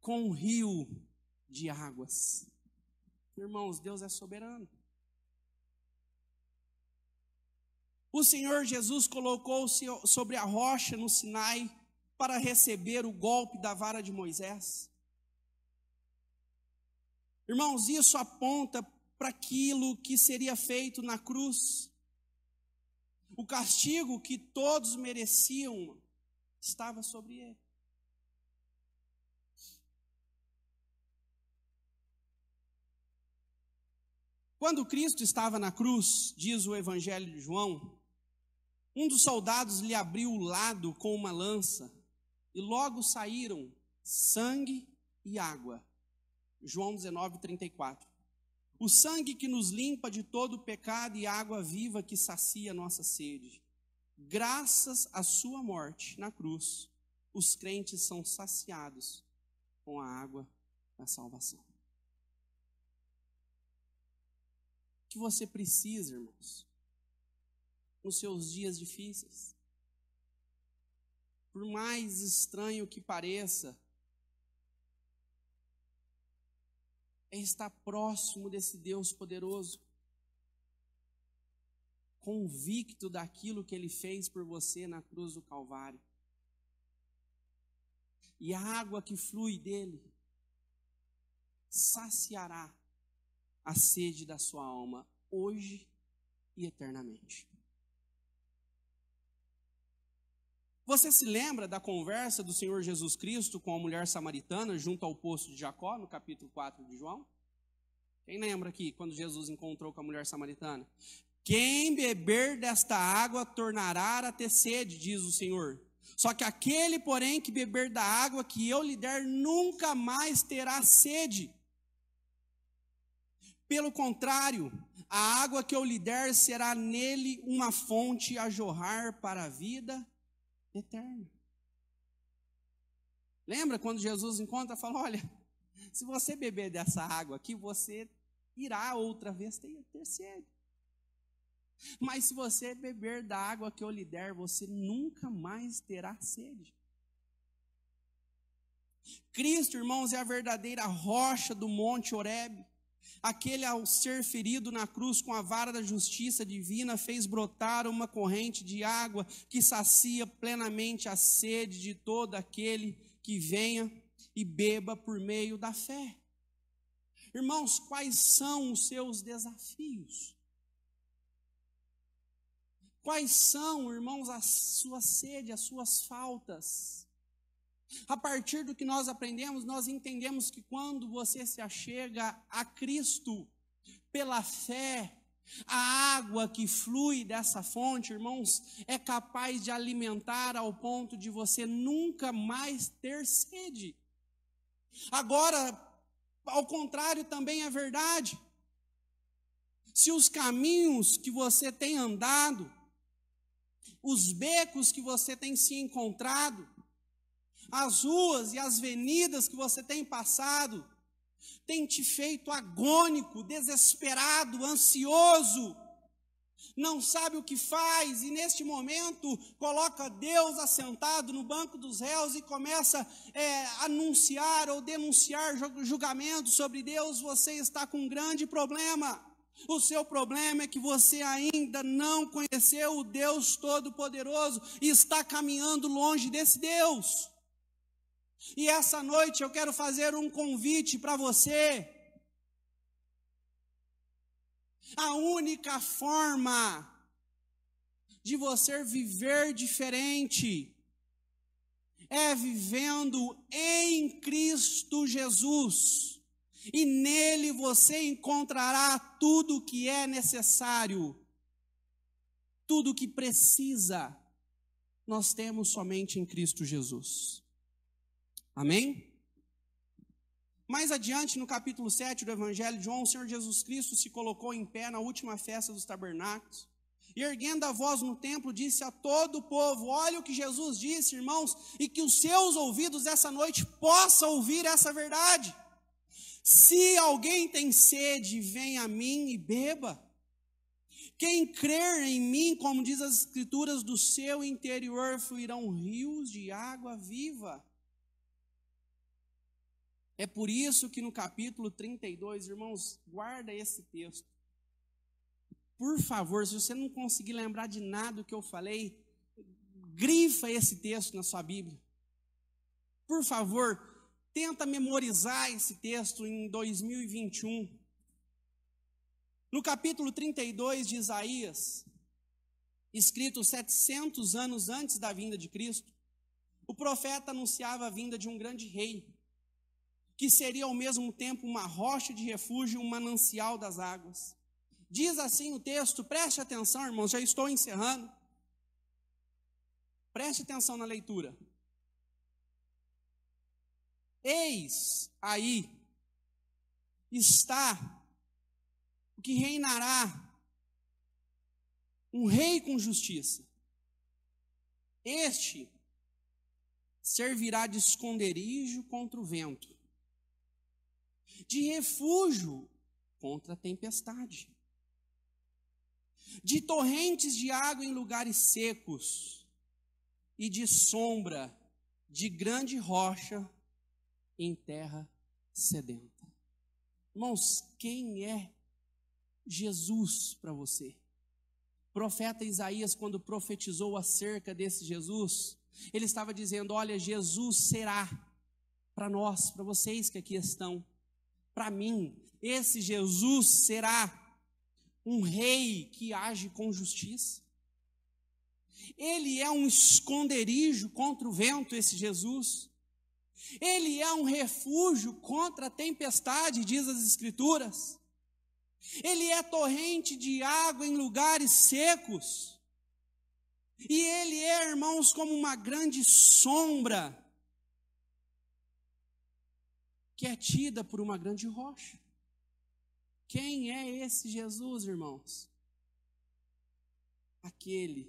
com um rio de águas. Irmãos, Deus é soberano. O Senhor Jesus colocou-se sobre a rocha no Sinai para receber o golpe da vara de Moisés. Irmãos, isso aponta para aquilo que seria feito na cruz. O castigo que todos mereciam estava sobre ele. Quando Cristo estava na cruz, diz o Evangelho de João, um dos soldados lhe abriu o lado com uma lança, e logo saíram sangue e água. João 19:34. o sangue que nos limpa de todo pecado e a água viva que sacia nossa sede. Graças à sua morte na cruz, os crentes são saciados com a água da salvação. O que você precisa, irmãos, nos seus dias difíceis? Por mais estranho que pareça, é estar próximo desse Deus poderoso, convicto daquilo que Ele fez por você na cruz do Calvário. E a água que flui dele saciará a sede da sua alma, hoje e eternamente. Você se lembra da conversa do Senhor Jesus Cristo com a mulher samaritana junto ao poço de Jacó, no capítulo 4 de João? Quem lembra aqui, quando Jesus encontrou com a mulher samaritana? Quem beber desta água tornará a ter sede, diz o Senhor. Só que aquele, porém, que beber da água que eu lhe der, nunca mais terá sede. Pelo contrário, a água que eu lhe der será nele uma fonte a jorrar para a vida eterna. Lembra quando Jesus encontra e fala, olha, se você beber dessa água aqui, você irá outra vez ter sede. Mas se você beber da água que eu lhe der, você nunca mais terá sede. Cristo, irmãos, é a verdadeira rocha do Monte Horebe. Aquele, ao ser ferido na cruz com a vara da justiça divina, fez brotar uma corrente de água que sacia plenamente a sede de todo aquele que venha e beba por meio da fé. Irmãos, quais são os seus desafios? Quais são, irmãos, a sua sede, as suas faltas? A partir do que nós aprendemos, nós entendemos que quando você se achega a Cristo, pela fé, a água que flui dessa fonte, irmãos, é capaz de alimentar ao ponto de você nunca mais ter sede. Agora, ao contrário também é verdade. Se os caminhos que você tem andado, os becos que você tem se encontrado, as ruas e as avenidas que você tem passado, tem te feito agônico, desesperado, ansioso, não sabe o que faz e neste momento coloca Deus assentado no banco dos réus e começa a anunciar ou denunciar julgamento sobre Deus, você está com um grande problema. O seu problema é que você ainda não conheceu o Deus Todo-Poderoso e está caminhando longe desse Deus. E essa noite eu quero fazer um convite para você. A única forma de você viver diferente é vivendo em Cristo Jesus. E nele você encontrará tudo o que é necessário, tudo o que precisa, nós temos somente em Cristo Jesus. Amém? Mais adiante, no capítulo 7 do Evangelho de João, o Senhor Jesus Cristo se colocou em pé na última festa dos tabernáculos, e erguendo a voz no templo, disse a todo o povo, olha o que Jesus disse, irmãos, e que os seus ouvidos essa noite possam ouvir essa verdade. Se alguém tem sede, venha a mim e beba. Quem crer em mim, como diz as Escrituras, do seu interior fluirão rios de água viva. É por isso que no capítulo 32, irmãos, guarda esse texto. Por favor, se você não conseguir lembrar de nada do que eu falei, grifa esse texto na sua Bíblia. Por favor, tenta memorizar esse texto em 2021. No capítulo 32 de Isaías, escrito 700 anos antes da vinda de Cristo, o profeta anunciava a vinda de um grande rei, que seria ao mesmo tempo uma rocha de refúgio e um manancial das águas. Diz assim o texto, preste atenção, irmãos, já estou encerrando. Preste atenção na leitura. Eis aí está o que reinará, um rei com justiça. Este servirá de esconderijo contra o vento, de refúgio contra a tempestade, de torrentes de água em lugares secos e de sombra de grande rocha em terra sedenta. Irmãos, quem é Jesus para você? O profeta Isaías, quando profetizou acerca desse Jesus, ele estava dizendo: olha, Jesus será para nós, para vocês que aqui estão, para mim, esse Jesus será um rei que age com justiça. Ele é um esconderijo contra o vento, esse Jesus. Ele é um refúgio contra a tempestade, diz as Escrituras. Ele é torrente de água em lugares secos. E ele é, irmãos, como uma grande sombra que é tida por uma grande rocha. Quem é esse Jesus, irmãos? Aquele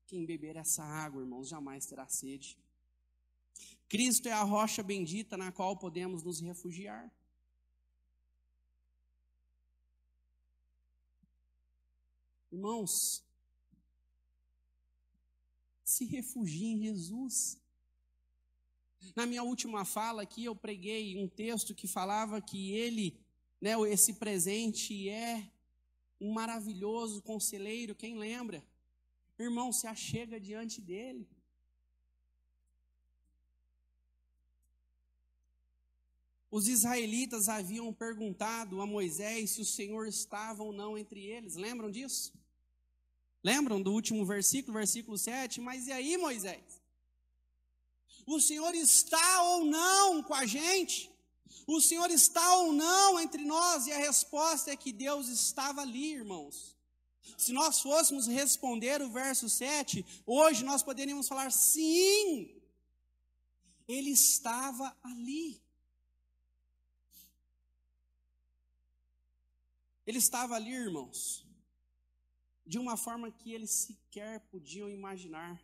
quem beber essa água, irmãos, jamais terá sede. Cristo é a rocha bendita na qual podemos nos refugiar. Irmãos, se refugie em Jesus. Na minha última fala aqui, eu preguei um texto que falava que ele, esse presente é um maravilhoso conselheiro, quem lembra? Irmão, se achega diante dele. Os israelitas haviam perguntado a Moisés se o Senhor estava ou não entre eles. Lembram disso? Lembram do último versículo, versículo 7? Mas e aí, Moisés? O Senhor está ou não com a gente? O Senhor está ou não entre nós? E a resposta é que Deus estava ali, irmãos. Se nós fôssemos responder o verso 7, hoje nós poderíamos falar: sim, Ele estava ali. Ele estava ali, irmãos, de uma forma que eles sequer podiam imaginar.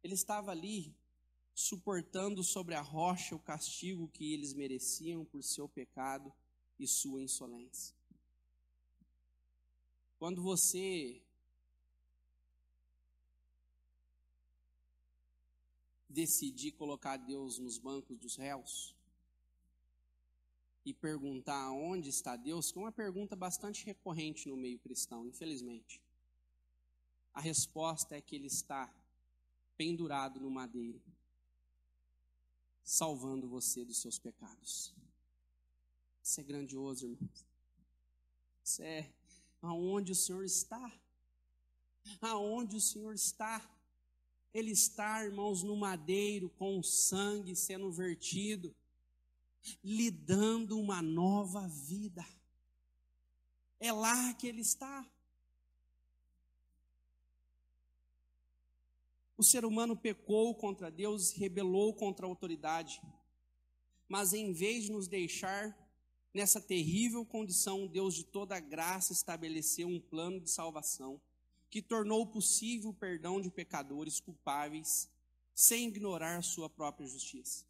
Ele estava ali, suportando sobre a rocha o castigo que eles mereciam por seu pecado e sua insolência. Quando você decidir colocar Deus nos bancos dos réus e perguntar onde está Deus, que é uma pergunta bastante recorrente no meio cristão, infelizmente, a resposta é que Ele está pendurado no madeiro, salvando você dos seus pecados. Isso é grandioso, irmãos. Isso é aonde o Senhor está. Aonde o Senhor está. Ele está, irmãos, no madeiro, com o sangue sendo vertido, lhe dando uma nova vida. É lá que Ele está. O ser humano pecou contra Deus, se rebelou contra a autoridade. Mas em vez de nos deixar nessa terrível condição, Deus de toda graça estabeleceu um plano de salvação que tornou possível o perdão de pecadores culpáveis sem ignorar sua própria justiça.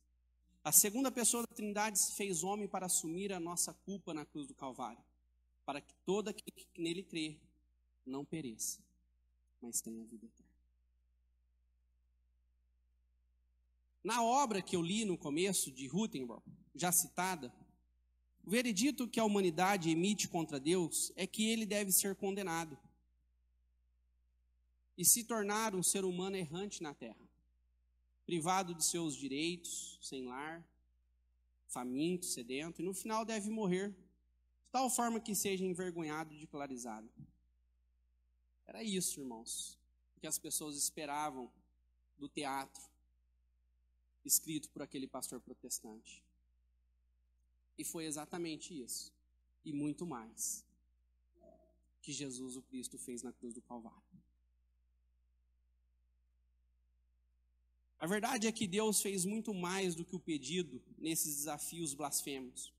A segunda pessoa da Trindade se fez homem para assumir a nossa culpa na cruz do Calvário, para que todo aquele que nele crê não pereça, mas tenha vida eterna. Na obra que eu li no começo, de Rutenberg, já citada, o veredito que a humanidade emite contra Deus é que ele deve ser condenado e se tornar um ser humano errante na terra, privado de seus direitos, sem lar, faminto, sedento, e no final deve morrer, de tal forma que seja envergonhado e ridicularizado. Era isso, irmãos, que as pessoas esperavam do teatro escrito por aquele pastor protestante. E foi exatamente isso, e muito mais, que Jesus o Cristo fez na cruz do Calvário. A verdade é que Deus fez muito mais do que o pedido nesses desafios blasfemos.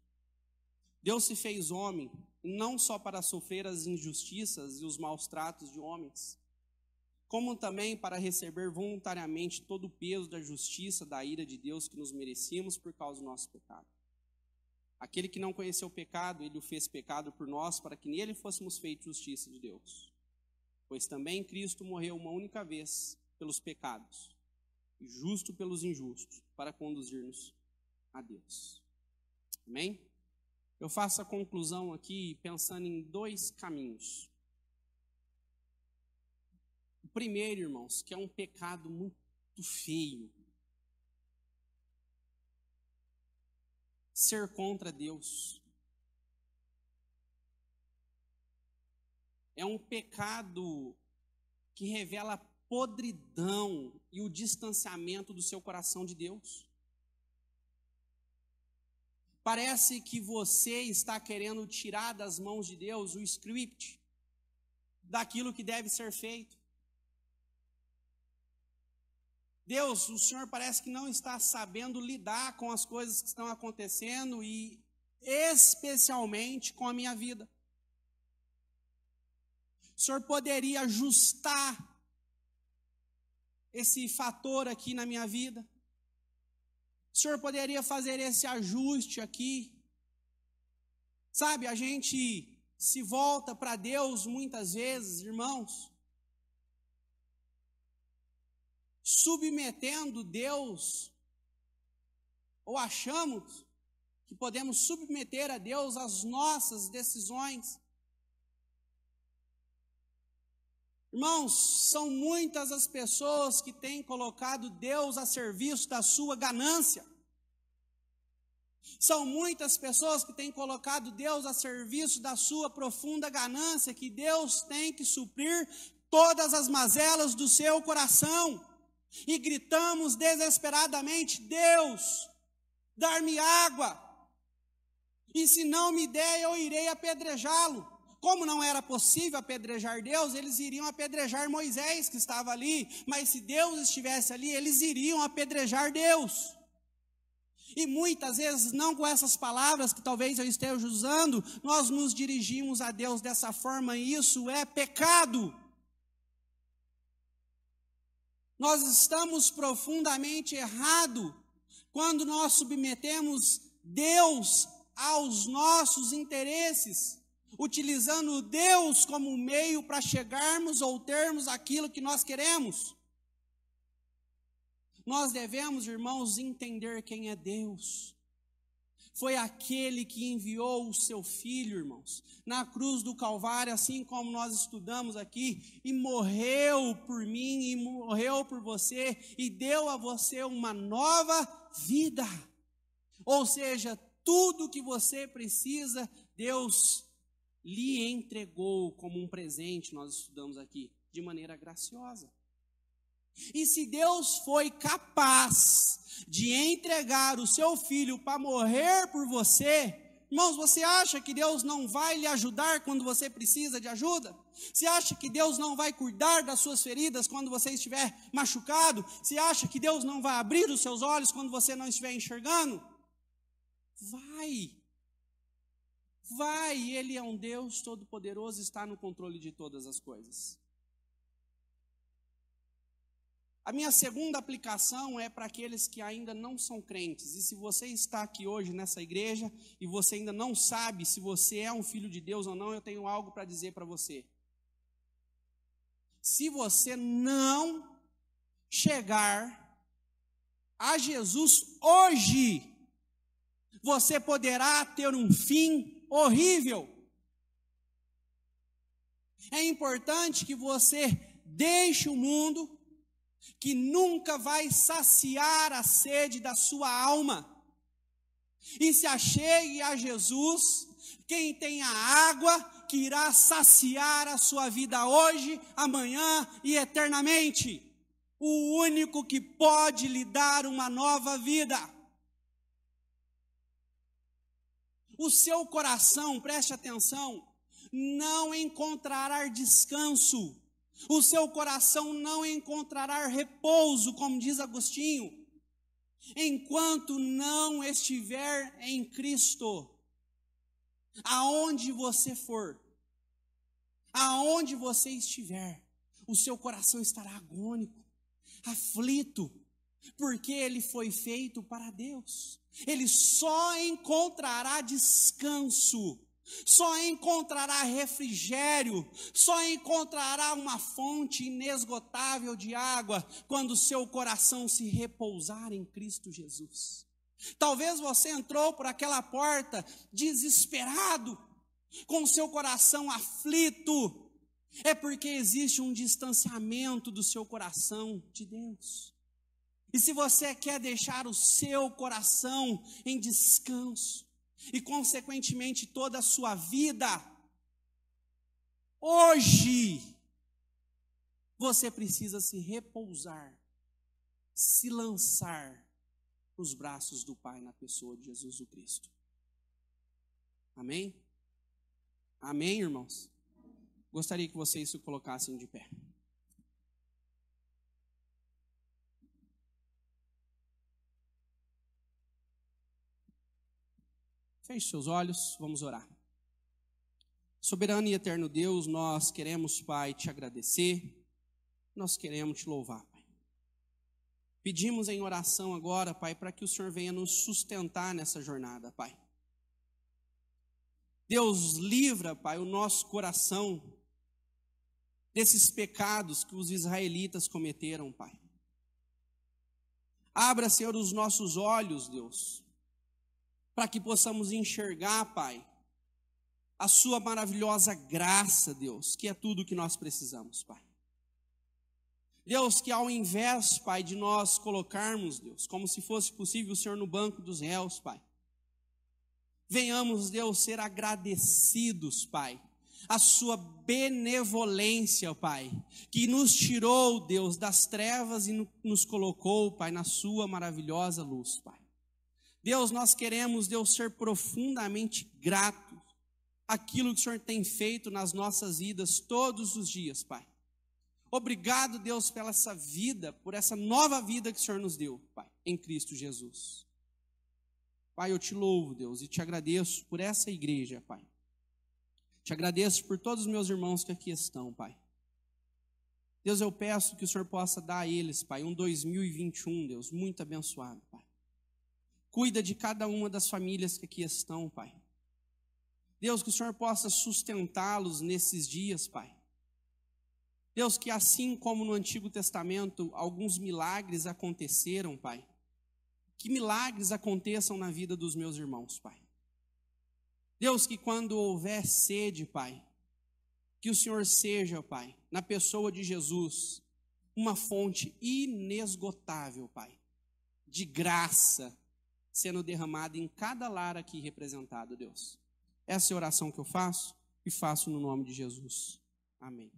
Deus se fez homem, não só para sofrer as injustiças e os maus tratos de homens, como também para receber voluntariamente todo o peso da justiça, da ira de Deus que nos merecíamos por causa do nosso pecado. Aquele que não conheceu o pecado, ele o fez pecado por nós, para que nele fôssemos feitos justiça de Deus. Pois também Cristo morreu uma única vez pelos pecados, e justo pelos injustos, para conduzir-nos a Deus. Amém? Eu faço a conclusão aqui pensando em dois caminhos. O primeiro, irmãos, que é um pecado muito feio. Ser contra Deus. É um pecado que revela a podridão e o distanciamento do seu coração de Deus. Parece que você está querendo tirar das mãos de Deus o script daquilo que deve ser feito. Deus, o Senhor parece que não está sabendo lidar com as coisas que estão acontecendo e especialmente com a minha vida. O Senhor poderia ajustar esse fator aqui na minha vida? O Senhor poderia fazer esse ajuste aqui? Sabe, a gente se volta para Deus muitas vezes, irmãos, submetendo Deus, ou achamos que podemos submeter a Deus as nossas decisões. Irmãos, são muitas as pessoas que têm colocado Deus a serviço da sua ganância. São muitas pessoas que têm colocado Deus a serviço da sua profunda ganância, que Deus tem que suprir todas as mazelas do seu coração. E gritamos desesperadamente: Deus, dar-me água, e se não me der, eu irei apedrejá-lo. Como não era possível apedrejar Deus, eles iriam apedrejar Moisés, que estava ali. Mas se Deus estivesse ali, eles iriam apedrejar Deus. E muitas vezes, não com essas palavras que talvez eu esteja usando, nós nos dirigimos a Deus dessa forma, e isso é pecado. Nós estamos profundamente errados quando nós submetemos Deus aos nossos interesses, utilizando Deus como meio para chegarmos ou termos aquilo que nós queremos. Nós devemos, irmãos, entender quem é Deus. Foi aquele que enviou o seu Filho, irmãos, na cruz do Calvário, assim como nós estudamos aqui, e morreu por mim, e morreu por você, e deu a você uma nova vida. Ou seja, tudo que você precisa, Deus lhe entregou como um presente, nós estudamos aqui, de maneira graciosa. E se Deus foi capaz de entregar o seu Filho para morrer por você, irmãos, você acha que Deus não vai lhe ajudar quando você precisa de ajuda? Você acha que Deus não vai cuidar das suas feridas quando você estiver machucado? Você acha que Deus não vai abrir os seus olhos quando você não estiver enxergando? Vai, Ele é um Deus todo-poderoso, está no controle de todas as coisas. A minha segunda aplicação é para aqueles que ainda não são crentes. E se você está aqui hoje nessa igreja e você ainda não sabe se você é um filho de Deus ou não, eu tenho algo para dizer para você. Se você não chegar a Jesus hoje, você poderá ter um fim horrível. É importante que você deixe o mundo, que nunca vai saciar a sede da sua alma, e se achegue a Jesus, quem tem a água que irá saciar a sua vida hoje, amanhã e eternamente, o único que pode lhe dar uma nova vida. O seu coração, preste atenção, não encontrará descanso. O seu coração não encontrará repouso, como diz Agostinho, enquanto não estiver em Cristo. aonde você for, aonde você estiver, o seu coração estará agônico, aflito, porque ele foi feito para Deus. Ele só encontrará descanso, só encontrará refrigério, só encontrará uma fonte inesgotável de água quando o seu coração se repousar em Cristo Jesus. Talvez você entrou por aquela porta desesperado, com o seu coração aflito, é porque existe um distanciamento do seu coração de Deus. E se você quer deixar o seu coração em descanso, e consequentemente toda a sua vida, hoje, você precisa se repousar, se lançar nos braços do Pai na pessoa de Jesus o Cristo. Amém? Amém, irmãos? Gostaria que vocês se colocassem de pé. Feche seus olhos, vamos orar. Soberano e eterno Deus, nós queremos, Pai, te agradecer, nós queremos te louvar, Pai. Pedimos em oração agora, Pai, para que o Senhor venha nos sustentar nessa jornada, Pai. Deus, livra, Pai, o nosso coração desses pecados que os israelitas cometeram, Pai. Abra, Senhor, os nossos olhos, Deus, para que possamos enxergar, Pai, a sua maravilhosa graça, Deus, que é tudo o que nós precisamos, Pai. Deus, que ao invés, Pai, de nós colocarmos, Deus, como se fosse possível o Senhor no banco dos réus, Pai, venhamos, Deus, ser agradecidos, Pai, a sua benevolência, Pai, que nos tirou, Deus, das trevas e nos colocou, Pai, na sua maravilhosa luz, Pai. Deus, nós queremos, Deus, ser profundamente gratos àquilo que o Senhor tem feito nas nossas vidas todos os dias, Pai. Obrigado, Deus, pela essa vida, por essa nova vida que o Senhor nos deu, Pai, em Cristo Jesus. Pai, eu te louvo, Deus, e te agradeço por essa igreja, Pai. Te agradeço por todos os meus irmãos que aqui estão, Pai. Deus, eu peço que o Senhor possa dar a eles, Pai, um 2021, Deus, muito abençoado, Pai. Cuida de cada uma das famílias que aqui estão, Pai. Deus, que o Senhor possa sustentá-los nesses dias, Pai. Deus, que assim como no Antigo Testamento alguns milagres aconteceram, Pai, que milagres aconteçam na vida dos meus irmãos, Pai. Deus, que quando houver sede, Pai, que o Senhor seja, Pai, na pessoa de Jesus, uma fonte inesgotável, Pai, de graça, sendo derramada em cada lar aqui representado, Deus. Essa é a oração que eu faço e faço no nome de Jesus. Amém.